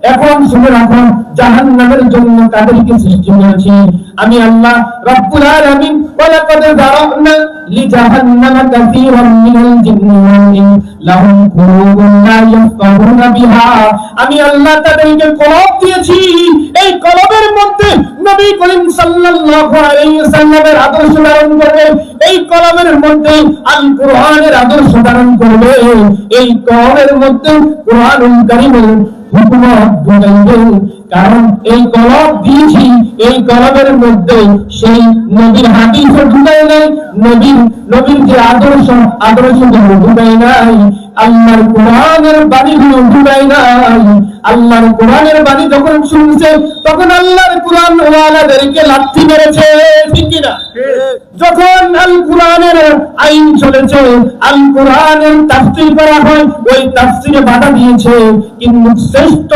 এখন শুনে রাখুন, জাহান্নামের জন্য কাদেরকে সৃষ্টি করেছি আমি আল্লাহ রব্বুল আলামিন। ওয়ালাকাদ যারানা লিজাহান্নামা কাসীরাম মিনাল জিন্নি ওয়াল ইনস লাহুম কুলুবুন লা ইয়াফকাহুনা বিহা। আমি আল্লাহ তাদেরকে কলব দিয়েছি, এই কলবের মধ্যে নবী করিম সাল্লাল্লাহু আলাইহি ওয়াসাল্লামের আদর্শ ধারণ করবে, এই কলবের মধ্যে আল কোরআনের আদর্শ ধারণ করবে, এই কলবের মধ্যে কোরআনুল কারীমের হুকুমত ঢুকাইবে। কারণ এই কলব দিয়েছি, এই কলবের মধ্যে সেই নবীর হাদিস ঢুকাই নাই, নবীর যে আদর্শ ঢুকাই নাই, আল্লাহর কোরআনের বাণীগুলো ঢুকাই নাই। আল্লাহর কোরআনের বাণী যখন শুনছে তখন আল্লাহর কোরআন ওয়ালাদেরকে লাথি মেরেছে, ঠিক কিনা? যখন আল কোরআনের আইন চলেছে, আল কোরআনের তাফসীর করা হয়, ওই তাফসীরে বাধা দিয়েছে। কিন্তু শ্রেষ্ঠ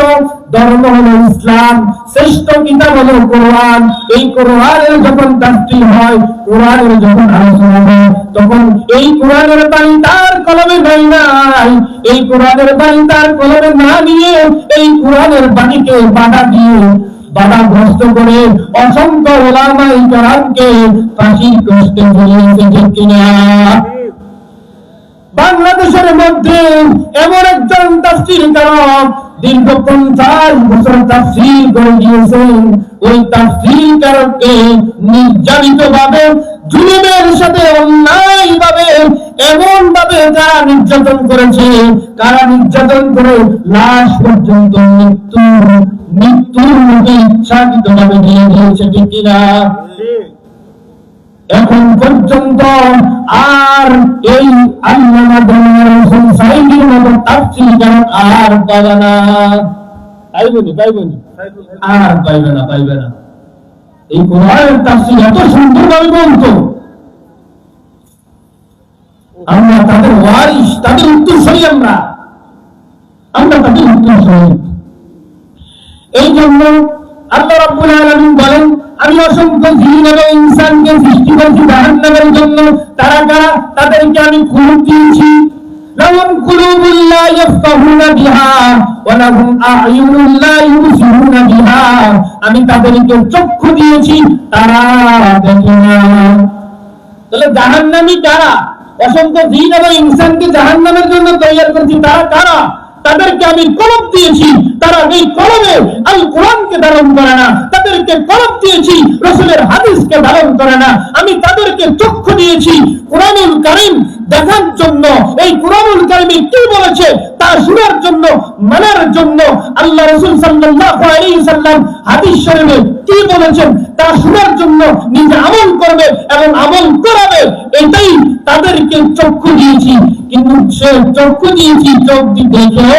ধর্ম হলো ইসলাম, শ্রেষ্ঠ কিতাব হলো কোরআন। এই কোরআনের যখন তাফসীর হয়, কোরআনের যখন আলোচনা হয়, তখন এই কোরআনের বাণী তার কলমে নাই, এই কোরআনের বাণী তার কলমে না নিয়ে এই কোরআনের বাণীকে বাধাগ্রস্ত করে অসংখ্য উলামায়ে কেরামকে ফাঁসির কষ্টে ঝুলিয়েছে, ঠিক কিনা? বাংলাদেশের মধ্যে এমন একজন তাফসীরকারক দীর্ঘ 50 বছর তাফসীর করে গিয়েছেন। ওই তাফসীরকারককে নির্যাতিত ভাবে, জুলুমের সাথে অন্যায় ভাবে, এমন ভাবে যারা নির্যাতন করেছে, কারা নির্যাতন করে লাশ পর্যন্ত মৃত্যুর মুখে ইচ্ছাকৃত ভাবে দিয়ে দিয়েছে, ঠিক কিনা? এখন পর্যন্ত আর এই আল্লামা জামিল হোসেন সাইদির মতো তাফসীরকার আর পাবে না, পাইবে না। এই কোরআনের তাফসীর এত সুন্দরভাবে বলতো, আমরা তাদের ওয়ারিস, তাদের উত্তরসূরি, আমরা তাদের উত্তরসূরি। এই জন্য আল্লাহ রাব্বুল আলামিন বলেন, আমি অসংখ্য জিন এবং ইনসানকে সৃষ্টি করেছি জাহান্নামের জন্য। তারা কারা? তাদেরকে আমি কুলুব দিয়েছি, লাহুম কুলুবুন লা ইয়াফকাহুনা বিহা ওয়া লাহুম আ'য়ুনুন লা ইউবসিরুনা বিহা। আমি তাদেরকে চক্ষু দিয়েছি, তারা দেখে না। তাহলে জাহান্নামী কারা? অসংখ্য জিন এবং ইনসানকে জাহান্নামের জন্য তৈরি করেছি, তারা কারা? তাদেরকে আমি কলব দিয়েছি, তারা এই কলবে আল কোরআনকে ধারণ করে না। তাদেরকে কলব দিয়েছি, রাসূলের হাদিসকে ধারণ করে না। আমি তাদেরকে চক্ষু দিয়েছি কোরআনুল কারীম দেখার জন্য, এই কোরআনুল কারীমে কি বলেছে তা শোনার জন্য, মানার জন্য। আল্লাহ রাসূল সাল্লাল্লাহু আলাইহি সাল্লাম হাদিস শরীফে কি বলেছেন তা শোনার জন্য নিজে আমল করবে এবং আমল করাবে, এটাই তাদেরকে চক্ষু দিয়েছি। কিন্তু সে চক্ষু দিয়েছি চোখ দিয়ে দেখে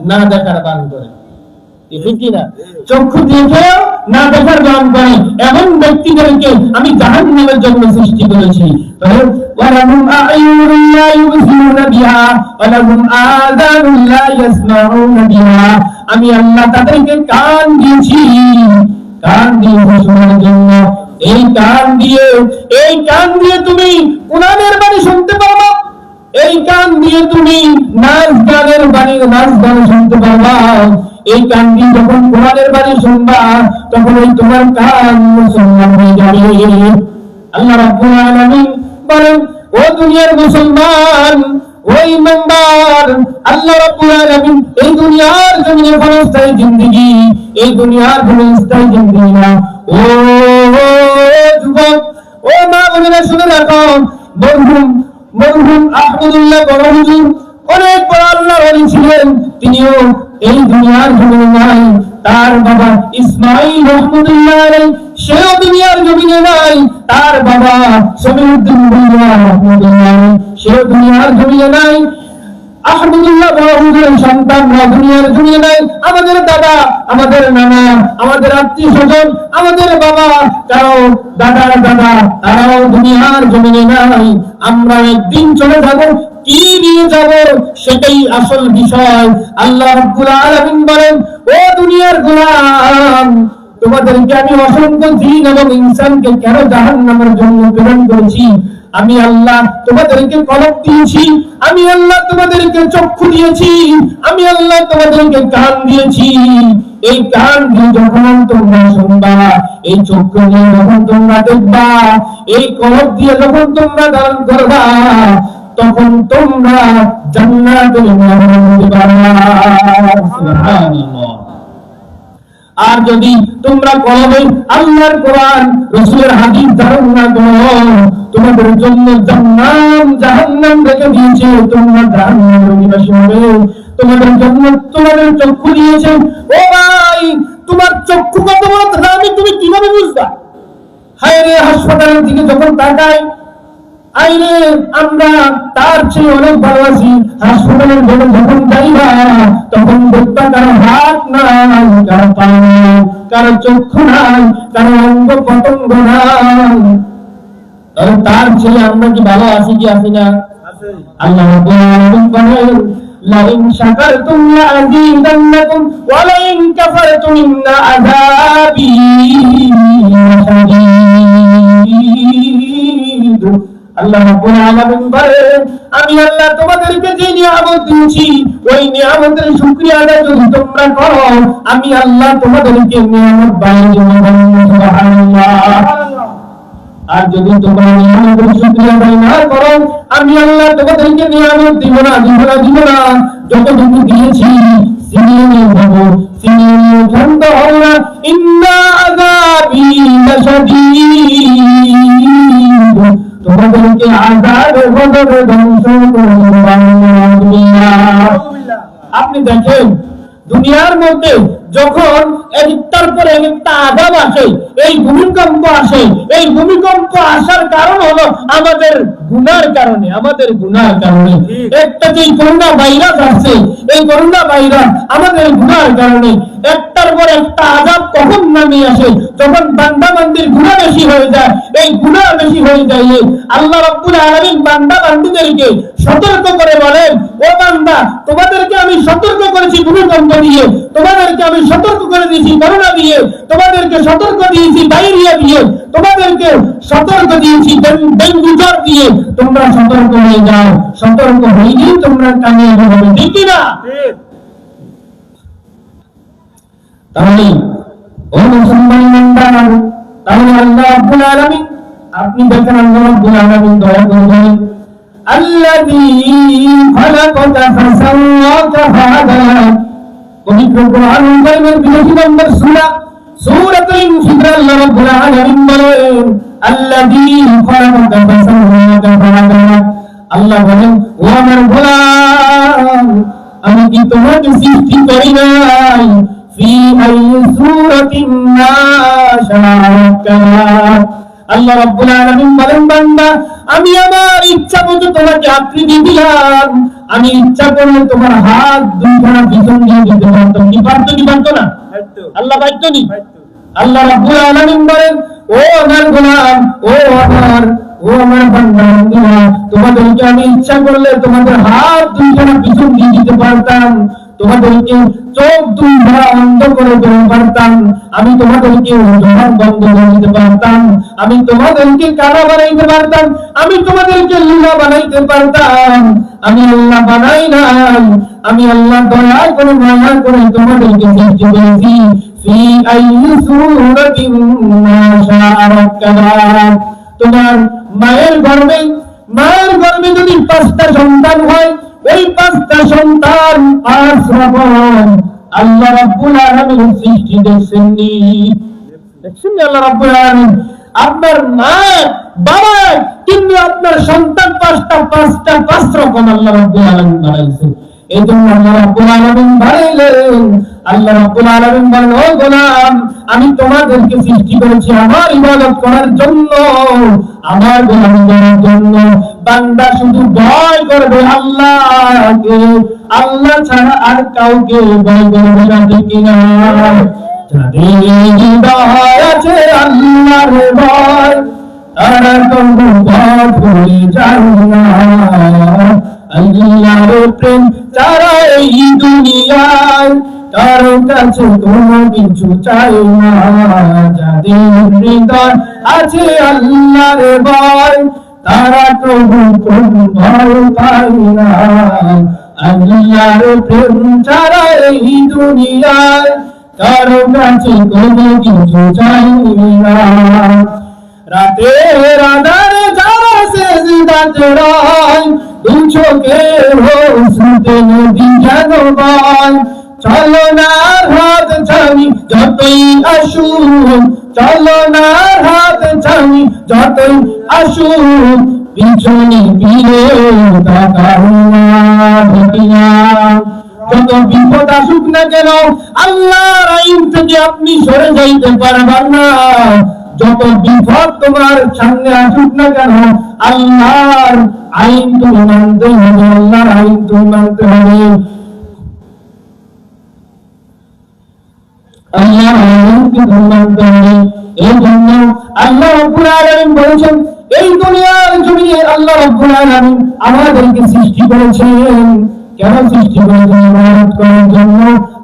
না দেখার ভান করে, ঠিক কিনা? চক্ষু দেখে না দেখার ভান করে এমন ব্যক্তিদেরকে আমি জাহান্নামের জন্য সৃষ্টি করেছি। ওয়ালাহুম আ'য়ুনুন লা ইউবসিরুনা বিহা ওয়া লাহুম আযানুন লা ইয়াসমাউনা বিহা। আমি আল্লাহ তাদেরকে কান দিয়েছি, শোনার জন্য। এই কান দিয়ে তুমি কোরআনের বাণী শুনতে পারবা, এই কান দিয়ে তুমি নাচ গান শুনতে পারবা। এই কান দিয়ে যখন কোরআনের বাণী শুনবা, তখন ওই তোমার কান মুসলমান হয়ে যাবে। আল্লাহ রাব্বুল আলামিন বলেন, ও দুনিয়ার মুসলমান, ওই মেম্বার, আল্লাহ রাব্বুল আলামিন এই দুনিয়ার জমিনে ক্ষণস্থায়ী জিন্দেগি, এই দুনিয়ার জমিনে স্থায়ী জিন্দেগি না। ও যুবক, ও মা বোনেরা শুনে রাখো, মরহুম আহমদুল্লাহ বড় হুজুর অনেক বড় আল্লাহর ওলি ছিলেন, তিনিও এই দুনিয়ার জমিনে নাই। তার বাবা ইসমাইল রহমতুল্লাহ আলাইহি, সেও দুনিয়ার জমিনে নাই। তার বাবা সমীউদ্দিন রহমতুল্লাহ, সেও দুনিয়ার জমিনে নাই। আহমদুল্লাহ বড় হুজুরের সন্তানরা দুনিয়ার জমিনে নাই। আমাদের দাদা, আমাদের নানা, আমাদের আত্মীয় স্বজন, আমাদের বাবা, কারো দাদার দাদা, তারাও দুনিয়ার জমিনে নাই। আমরা একদিন চলে যাব, কি নিয়ে যাব সেটাই আসল বিষয়। আল্লাহ রাব্বুল আলামিন বলেন, ও দুনিয়ার গোলাম, তোমাদেরকে আমি অসংখ্য জিন এবং ইনসানকে কেন জাহান্নামের জন্য প্রেরণ করেছি? আমি আল্লাহ তোমাদেরকে কলব দিয়েছি, আমি আল্লাহ তোমাদেরকে চক্ষু দিয়েছি, আমি আল্লাহ তোমাদেরকে কান দিয়েছি। এই কান দিয়ে যখন তোমরা শুনবা, এই চক্ষু দিয়ে যখন তোমরা দেখবা, এই কলব দিয়ে যখন তোমরা ধারণ করবা, তখন তোমরা জান্নাতুল নিয়ামত পেতে পারবা। সুবহানাল্লাহ। আর যদি তোমরা কলবে আল্লাহর কোরআন রাসূলের হাদিস ধারণ না করো, তোমাদের জন্য জান্নাত জাহান্নাম রেখে দিয়েছে, তোমরা জাহান্নামের অধিবাসী হবে। তোমাদের জন্য তোমাদের চক্ষু দিয়েছে, ও ভাই তোমার চক্ষু কত বড় দামি তুমি কিভাবে বুঝবা? হায় রে, হাসপাতালের দিকে যখন তাকাই, আইরে আমরা তার চেয়ে অনেক ভালো আছি। হাসপাতালের ভেতর যখন যাইবা, তখন দেখবা কারো হাত নাই, কারো পা নাই, কারো চক্ষু নাই, কারো অঙ্গ পতঙ্গ নাই। তার চেয়ে আমরা কি ভালো আছি কি আছি না? আল্লাহ রাব্বুল আলামিন বলেন, লাইন শাকারতুম লাযীদান্নাকুম ওয়া লাইন কাফারতুম ইন্না আযাবী লাশাদীদ। আল্লাহ রাব্বুল আলামিন বলেন, আমি আল্লাহ তোমাদেরকে যে নিয়ামত দিয়েছি, ওই নিয়ামতের শুকরিয়া আদায় যদি তোমরা করো, আমি আল্লাহ তোমাদেরকে নিয়ামত বাড়িয়ে দেব। সুবহানাল্লাহ। আর যদি তোমরা নিয়ামতের শুকরিয়া আদায় না করো, আমি আল্লাহ তোমাদেরকে নিয়ামত দিব না, দিব না। যতটুকু দিয়েছি সিনিয়ে নিয়ে যাবো, সিনিয়ে নিয়ে শান্ত হও না। ইন্না আযাবী লাশাদীদ। তোমাদেরকে আযাবের বদলে ধ্বংস করে দেব। আপনি দেখেন দুনিয়ার মধ্যে যখন একটার পর একটা আযাব আসে, এই ভূমিকম্প আসে, এই ভূমিকম্প আসার কারণ হলো আমাদের গুনার কারণে, আমাদের গুনার কারণে। একটা যে করোনা ভাইরাস আসছে, এই করোনা ভাইরাস আমাদের গুনার কারণে। একটার পর একটা আযাব কখন নামে আসে? যখন বান্দা বান্দির গুনাহ বেশি হয়ে যায়। এই গুনাহ বেশি হয়ে যায়, আল্লাহ রাব্বুল আলামিন বান্দা বান্দীদেরকে সতর্ক করে বলেন, ও বান্দা তোমাদেরকে আমি সতর্ক করেছি ভূমিকম্প দিয়ে, তোমাদেরকে আমি সতর্ক করে দিয়েছি করোনা দিয়ে, তোমাদেরকে সতর্ক দিয়েছি ডায়রিয়া দিয়ে, তোমাদেরকে সতর্ক দিয়েছি ডেঙ্গু জ্বর দিয়ে। তোমরা সতর্ক হয়ে যাও, সতর্ক হইলেই তোমরা কামিয়াবি হবে, ঠিক কি না? তাহলে ও মুসলমান বান্দা, তাহলে আল্লাহ রাব্বুল আলামিন, আপনি দেখেন আল্লাহ রাব্বুল আলামিন দয়া করবেন, আল্লাযী খালাকাকা ফাসাওয়াকা ফাআদালাক। পবিত্র কোরআনুল কারীমের ২২ নম্বর সূরা সূরাতুল ইনফিতার আল্লাহ রাব্বুল আলামিন বলেন, আল্লাযী খালাকাকা ফাসাওয়াকা ফাআদালাক। আল্লাহ বলেন, ও আমার গোলাম, আমি কি তোমাকে সৃষ্টি করি নাই? ফি আইয়ি সূরাতিন মা শাআ। আল্লাহ রাব্বুল আলামিন বলেন, বান্দা আমি আমার ইচ্ছা মতো তোমাকে আকৃতি দিলাম, আমি ইচ্ছা করলে তোমার হাত দুইখানা পিছন দিয়ে দিতে পারতাম। কি পারতো কি পারতো না? আল্লাহ পারতো নি? আল্লাহ রাব্বুল আলামিন বলেন, ও আমার গোলাম, ও আমার বান্দা, তোমাদেরকে আমি ইচ্ছা করলে তোমাদের হাত দুইখানা পিছন দিয়ে দিতে পারতাম, তোমাদেরকে চোখ দুইটা অন্ধ করে দিতে পারতাম, আমি তোমাদেরকে জবান বন্ধ করে দিতে পারতাম, আমি তোমাদেরকে কানা বানাইতে পারতাম, আমি তোমাদেরকে লুলা বানাইতে পারতাম। আমি আল্লাহ বানাই নাই, আমি আল্লাহ দয়া করে মায়া করে তোমাদেরকে সৃষ্টি করেছি। ফি আইয়ি সূরাতিন মা শাআ রাক্কাবা। তোমার মায়ের গর্ভে যদি ৫টা সন্তান হয়, ওই ৫টা সন্তান ৫ রকম। আল্লাহ রাব্বুল আলামিন সৃষ্টি দেখছেননি? দেখছেননি আল্লাহ রাব্বুল আলামিন? আপনার মা বাবা কিন্তু আপনার সন্তান ৫ রকম আল্লাহ রাব্বুল আলামিন বানাইছেন। এই জন্য আল্লাহ রাব্বুল আলামিন বানাইলেন। আল্লাহ রাব্বুল আলামিন বলেন, ও গোলাম, আমি তোমাদেরকে সৃষ্টি করেছি আমার ইবাদত করার জন্য, আমার গোলামি করার জন্য। বান্দা শুধু ভয় করবে আল্লাহকে, আল্লাহ ছাড়া আর কাউকে ভয় করবে না, ঠিক কিনা? যাদের হৃদয় আছে আল্লাহর ভয়, তারা কোনো পথ ভুলে যায় না। আল্লাহর প্রেম ছাড়া এই দুনিয়ায় কারো কাছে কোনো কিছু চাই না। যাদের হৃদয় আছে আল্লাহর ভয়, তারা প্রভু কোনো ভয় পায় না। আল্লাহর প্রেম ছাড়া এই দুনিয়ায় কারো কাছে কোনো কিছু চাই না। রাতের আধারে যারা সেজদাতে রয়, দুই চোখের অশ্রুতে নদী যেন বয়। চলো না হাত ছানি যতই আসুক, চলো না হাত ছানি যতই আসুক, পিছনে ফিরে তাকাও না। যত বিপদ আসুক না কেন, আল্লাহর আইন থেকে আপনি সরে যাইতে পারবেন না। যত বিপদ তোমার সামনে আসুক না কেন, আল্লাহর আইন তুমি মানতে হবে, আল্লাহর আইন তুমি মানতে হবে। আল্লাহর আইনকে তুমি মানতে হবে। এই জন্য আল্লাহ রাব্বুল আলামিন বলেছেন, এই দুনিয়ার জমিনে আল্লাহ রাব্বুল আলামিন আমাদেরকে সৃষ্টি করেছেন। কেন সৃষ্টি করেছেন? ইবাদত করার জন্য,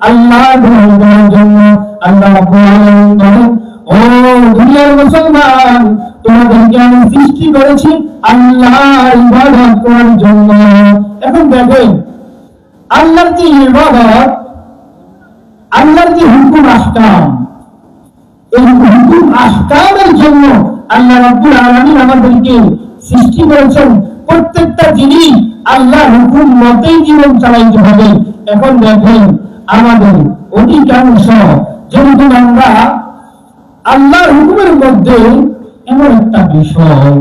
আল্লাহ গ্রহণ করার জন্য। আল্লাহ রাব্বুল আলামিন বলেন, ও দুনিয়ার মুসলমান, তোমাদেরকে আমি সৃষ্টি করেছি আল্লাহর ইবাদত করার জন্য। এখন দেখেন, আল্লাহর যে ইবাদত, আল্লাহর যে হুকুম আহকাম, এই হুকুম আহকামের জন্য আল্লাহ রাব্বুল আলামিন আমাদেরকে সৃষ্টি করেছেন। প্রত্যেকটা জিনিস আল্লাহর হুকুম মতেই জীবন চালাইতে হবে। এখন দেখেন, আমাদের অধিকাংশ যেহেতু আমরা আল্লাহর হুকুমের মধ্যে এমন একটা বিষয়,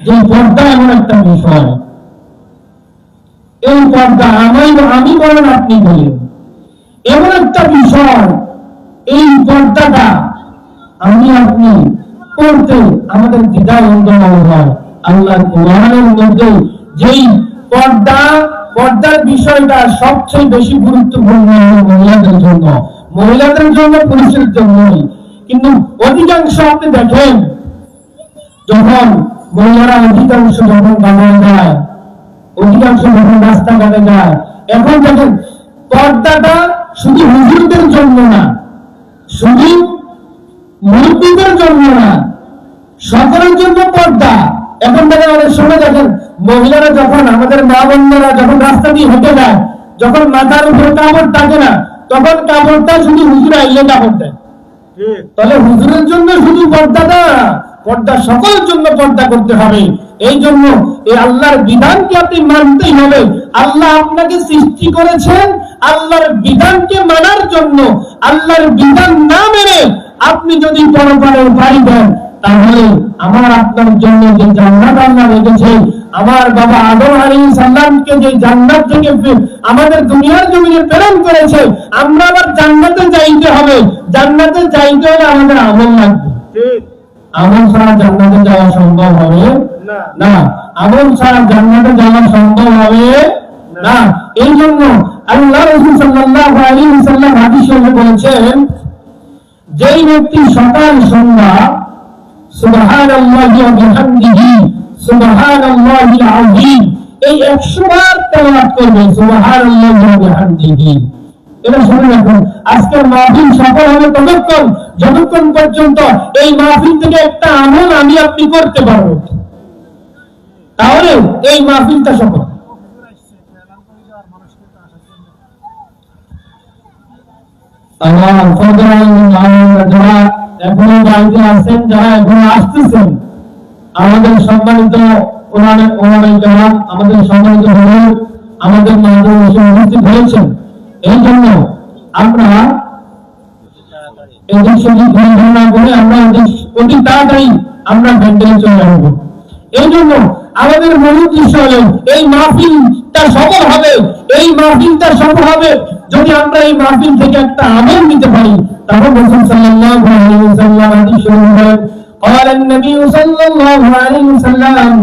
যে পর্দা এমন একটা বিষয়, এই পর্দা আমি বলেন আপনি বলেন, এমন একটা বিষয়, এই পর্দাটা আমি আপনি করতে আমাদের দ্বিধা দ্বন্দ্ব হয়। আল্লাহর কোরআনের মধ্যে যেই পর্দার বিষয়টা সবচেয়ে বেশি গুরুত্বপূর্ণ মহিলাদের জন্য, মহিলাদের জন্য, পুরুষের জন্যই। কিন্তু অধিকাংশ আপনি দেখেন, যখন মহিলারা অধিকাংশ যখন বাজারে যায়, অধিকাংশ যখন রাস্তাঘাটে যায়, এখন দেখেন পর্দাটা শুধু হুজুরদের জন্য না, শুধু মুরব্বীদের জন্য না, সকলের জন্য পর্দা। এখন দেখেন অনেক সময় দেখেন মহিলারা যখন, আমাদের মা বোনেরা যখন রাস্তা দিয়ে হেঁটে যায়, যখন মাথার উপর কাপড় থাকে না, তখন কাপড়টা শুধু হুজুর আইলে কাপড় দেয়। তাহলে হুজুরের জন্য শুধু পর্দাটা, পর্দা সকলের জন্য পর্দা করতে হবে। এই জন্য এই আল্লাহর বিধানকে আপনি মানতেই হবে। আল্লাহ আপনাকে সৃষ্টি করেছেন আল্লাহর বিধানকে মানার জন্য। আল্লাহর বিধান না মেনে আপনি যদি পরপারে পাড়ি দেন, তাহলে আমার আপনার জন্য যে জান্নাত আল্লাহ রেখেছে, আমার বাবা আদম আলাইহিস সালামকে যে জান্নাত থেকে আমাদের দুনিয়ার জমিনে প্রেরণ করেছে, আমরা আবার জান্নাতে যাইতে হবে। জান্নাতে যাইতে হলে আমাদের আমল লাগবে। আমল ছাড়া জান্নাতে যাওয়া সম্ভব হবে না। আমল ছাড়া জান্নাতে যাওয়া সম্ভব হবে না। এই জন্য আল্লাহ রাসূল সাল্লাল্লাহু আলাইহি ওয়াসাল্লাম হাদিস শরীফে বলেছেন, যেই ব্যক্তি সকাল সন্ধ্যা সুবহানাল্লাহি ওয়া বিহামদিহি সুবহানাল্লাহিল আযীম এই 100 বার তেলাওয়াত করবে, সুবহানাল্লাহি ওয়া বিহামদিহি। এটা শুনে রাখুন, আজকের মাহফিল সফল হবে যতক্ষণ পর্যন্ত এই মাহফিল থেকে একটা আমল আমি আপনি করতে পারবো, তাহলে এই মাহফিলটা সফল। আমার যারা এখনো বাড়িতে আছেন, যারা এখনো আসতেছেন, আমাদের সম্মানিত আমাদের সম্মানিত হুজুর আমাদের মাঝে এসে উপস্থিত হয়েছেন। এই জন্য আমরা এদের সঙ্গে ঘটনা করে আমরা অতি তাড়াতাড়ি আমরা ভেন্ডেলে চলে আসবো। এই জন্য আমাদের মূল উদ্দেশ্য হলো এই মাহফিলটা সফল হবে। এই মাহফিলটা সফল হবে যদি আমরা এই মাহফিল থেকে একটা আমল নিতে পারি। তারপর রাসূল সাল্লাল্লাহু আলাইহি ওয়াসাল্লাম হাদিস শরীফে বলেন, قال النبي صلى الله عليه وسلم,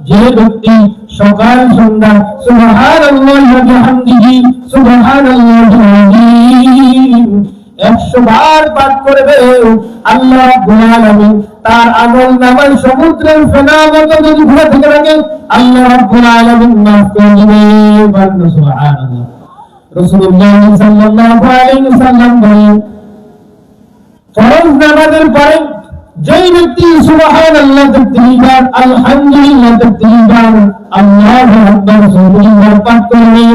যে ব্যক্তি সকাল সন্ধ্যা সুবহানাল্লাহি ওয়া বিহামদিহি সুবহানাল্লাহিল আযীম 100 বার পাঠ করবে, আল্লাহ রাব্বুল আলামিন তার আমলনামায় সমুদ্রের ফেনা মতো যদি ঘুরে থেকে থাকে, আল্লাহ রাব্বুল আলামিন মাফ করে দিবেন। সুবহানাল্লাহ। রাসূলুল্লাহ সাল্লাল্লাহু আলাইহি ওয়াসাল্লাম বলেন, ফরজ নামাজের পরে যেই ব্যক্তি সুবহানাল্লাহ 33 বার, আলহামদুলিল্লাহ 33 বার, আল্লাহু আকবার 33 বার পাঠ করবে,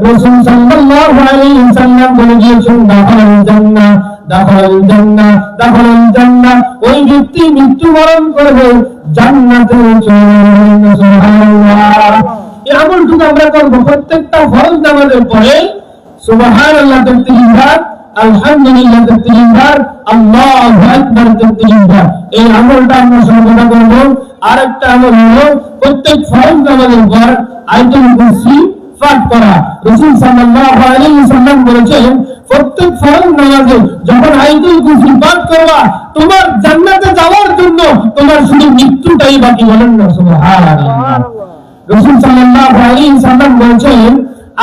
রাসূল সাল্লাল্লাহু আলাইহি ওয়াসাল্লাম বলে দিয়েছেন দাখালাল জান্নাহ দাখালাল জান্নাহ দাখালাল জান্নাহ, ওই ব্যক্তি মৃত্যুবরণ করবে জান্নাতে চলে যাবে। সুবহানাল্লাহ। এই আমলটুকু আমরা করব প্রত্যেকটা ফরজ নামাজের পরে সুবহানাল্লাহ 33 বার, আলহামদুলিল্লাহ 33 বার, আল্লাহু আকবার 33 বার। এই আমলটা আমরা সর্বদা করব। আরেকটা আমল হলো প্রত্যেক ফরজ নামাজের পর আয়াতুল কুরসি পাঠ করা। রাসূল সাল্লাল্লাহু আলাইহি ওয়াসাল্লাম বলেছেন প্রত্যেক ফরজ নামাজে যখন আয়াতুল কুরসি পাঠ করবা তোমার জান্নাতে যাওয়ার জন্য তোমার শুধু মৃত্যুটাই বাকি। বলেন না সুবহানাল্লাহ। রাসূল সাল্লাল্লাহু আলাইহি ওয়াসাল্লাম বলেছেন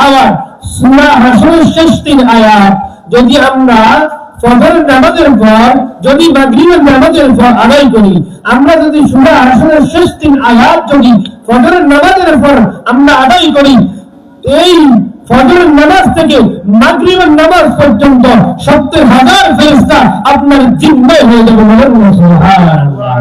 আবার সূরা হাশরের শেষ 3 আয়াত যদি আমরা ফজরের নামাজের পর যদি মাগরিবের নামাজের পর আদায় করি, আমরা যদি সূরা হাশরের শেষ 3 আয়াত যদি ফজরের নামাজের পর আমরা আদায় করি, এই ফজরের নামাজ থেকে মাগরিবের নামাজ পর্যন্ত 70,000 ফেরেশতা আপনার জিম্মায় হয়ে যাবে। বলেন না সুবহানাল্লাহ।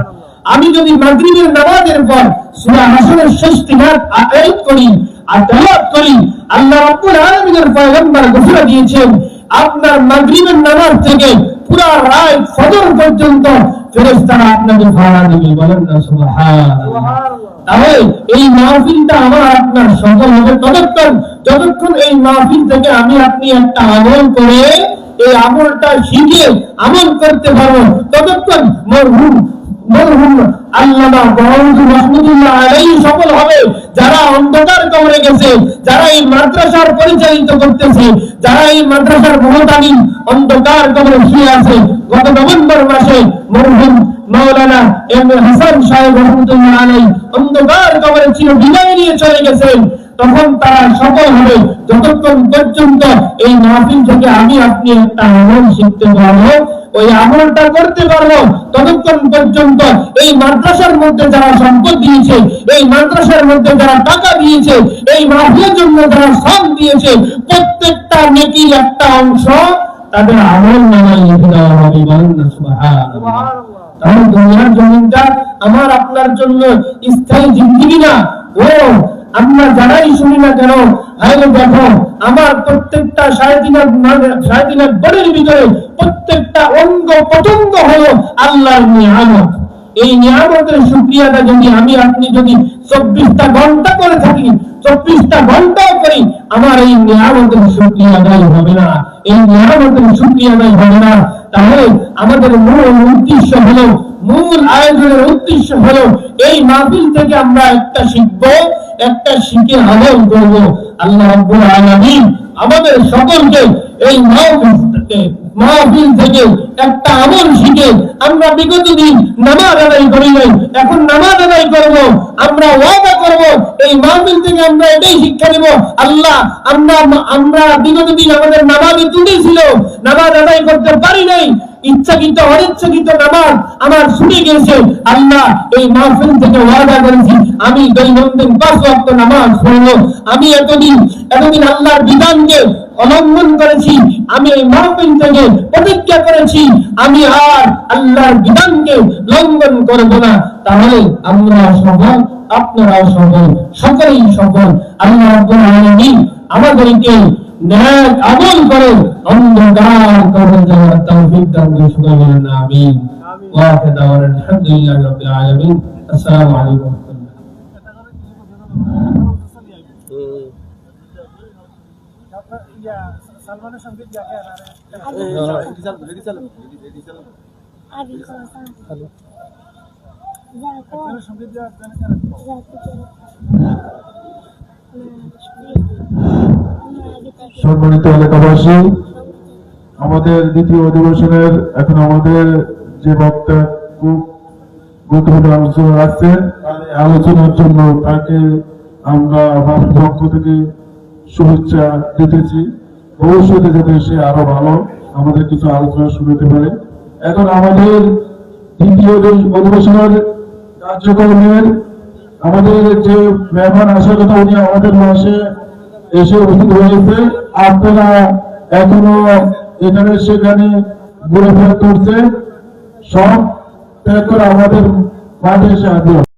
আমি যদি মাগরিবের নামাজের পর সূরা হাশরের শেষ 3 আয়াত করি আর তেলাওয়াত করি, আল্লাহ রাব্বুল আলামিনের পয়গম্বর ঘোষণা দিয়েছেন আপনার মাগরিবের নামাজ থেকে পুরা রাত ফজর পর্যন্ত ফেরেশতারা আপনাকে ভাড়া দিবে। বলেন না সুবহানাল্লাহ। তাহলে এই মাহফিলটা আমার আপনার সফল হবে যতক্ষণ এই মাহফিল থেকে আমি আপনি একটা আমল করে এই আমলটা শিখে আমল করতে পারবো, ততক্ষণ মরহুম আল্লামা বরকতুল্লাহ রাহমাতুল্লাহ আলাইহি সফল হবে। যারা অন্ধকার কবরে গেছে, যারা এই মাদ্রাসার পরিচালিত করতেছে, যারা এই মাদ্রাসার মহতামিম অন্ধকার কবরে শুয়ে আছে, গত নভেম্বর মাসে মরহুম মাওলানা এম এ হাসান সাহেব রাহমাতুল্লাহ আলাইহি অন্ধকার কবরে ছিল, বিদায় নিয়ে চলে গেছেন। তখন তারা সফল হবে যতক্ষণ পর্যন্ত এই মাহফিল থেকে আমি আপনি একটা আমল শিখতে পারবো, ওই আমলটা করতে পারবো, ততক্ষণ পর্যন্ত এই মাদ্রাসার মধ্যে যারা সম্পদ দিয়েছে, এই মাদ্রাসার মধ্যে যারা টাকা দিয়েছে, এই মাহফিলের জন্য যারা শ্রম দিয়েছে, প্রত্যেকটা নেকির একটা অংশ তাদের আমল নামায় লিখে দেওয়া হবে। বলেন না সুবহানাল্লাহ। তাহলে দুনিয়ার জমিনটা আমার আপনার জন্য স্থায়ী জিন্দেগি না। ও আমরা যারাই শুনি না কেন, আরে দেখো আমার প্রত্যেকটা 3.5 বডির ভিতরে প্রত্যেকটা অঙ্গ পতঙ্গ হলো আল্লাহর নিয়ামত। এই নিয়ামতের শুকরিয়াটা যদি আমি আপনি যদি 24টা ঘন্টা করে থাকি, 24টা ঘন্টাও করি, আমার এই নিয়ামতের শুকরিয়া আদায় হবে না, এই নিয়ামতের শুকরিয়া আদায় হবে না। তাহলে আমাদের মূল উদ্দেশ্য হলো, মূল আয়োজনের উদ্দেশ্য হলো এই মাহফিল থেকে আমরা একটা শিখবো, একটা শিখে আমল করব। আল্লাহ রাব্বুল আলামিন আমাদের সকলকে এই মাহফিল থেকে একটা আমল শিখে আমরা বিগত দিন নামাজ আদায় করি নাই, এখন নামাজ আদায় করব। আমরা ওয়াদা করব এই মাহফিল থেকে আমরা এটাই শিক্ষা নেব, আল্লাহ আমরা বিগত দিন আমাদের নামাজে ত্রুটি ছিল, নামাজ আদায় করতে পারি নাই, ইচ্ছাকৃত অনিচ্ছাকৃত নামাজ আমার ছুটে গেছে, আল্লাহ এই মাহফিল থেকে ওয়াদা করেছি আমি দৈনন্দিন 5 ওয়াক্ত নামাজ পড়ব। আমি এতদিন আল্লাহর বিধানকে অবলম্বন করেছি, আমি এই মাহফিল থেকে প্রতিজ্ঞা করেছি আমি আর আল্লাহর বিধানকে লঙ্ঘন করব না। তাহলে আমরা সফল, আপনারাও সফল, সকলেই সফল। আল্লাহ রাব্বুল আলামিন আমাদেরকে নেক আমল করে অন্ধকার কবর যাওয়ার তৌফিক দান করুন। শুকর বলেন আমিন। ওয়া আখিরু দাওয়ানা আলহামদুলিল্লাহি রাব্বিল আলামিন। আসসালামু আলাইকুম। সালমানের সঙ্গীত যাকে সঙ্গীত সম্মানিত এলাকাবাসী, আমাদের দ্বিতীয় অধিবেশনের এখন আমাদের যে বক্তা খুব গুরুত্বপূর্ণ আলোচনা রাখছেন, আলোচনার জন্য তাকে আমরা আমাদের পক্ষ থেকে শুভেচ্ছা দিতেছি। ভবিষ্যতে যাতে সে আরো ভালো আমাদের কিছু আলোচনা শুনতে পারে। এখন আমাদের দ্বিতীয় অধিবেশনের কার্যক্রমের আমাদের যে মেহমান আসার কথা, উনি আমাদের মাসে এসে উপস্থিত হয়েছে। আপনারা এখনো এখানে সেখানে ঘুরে ফেরা করছে, সব ত্যাগ করে আমাদের মাঠে এসে হাজির।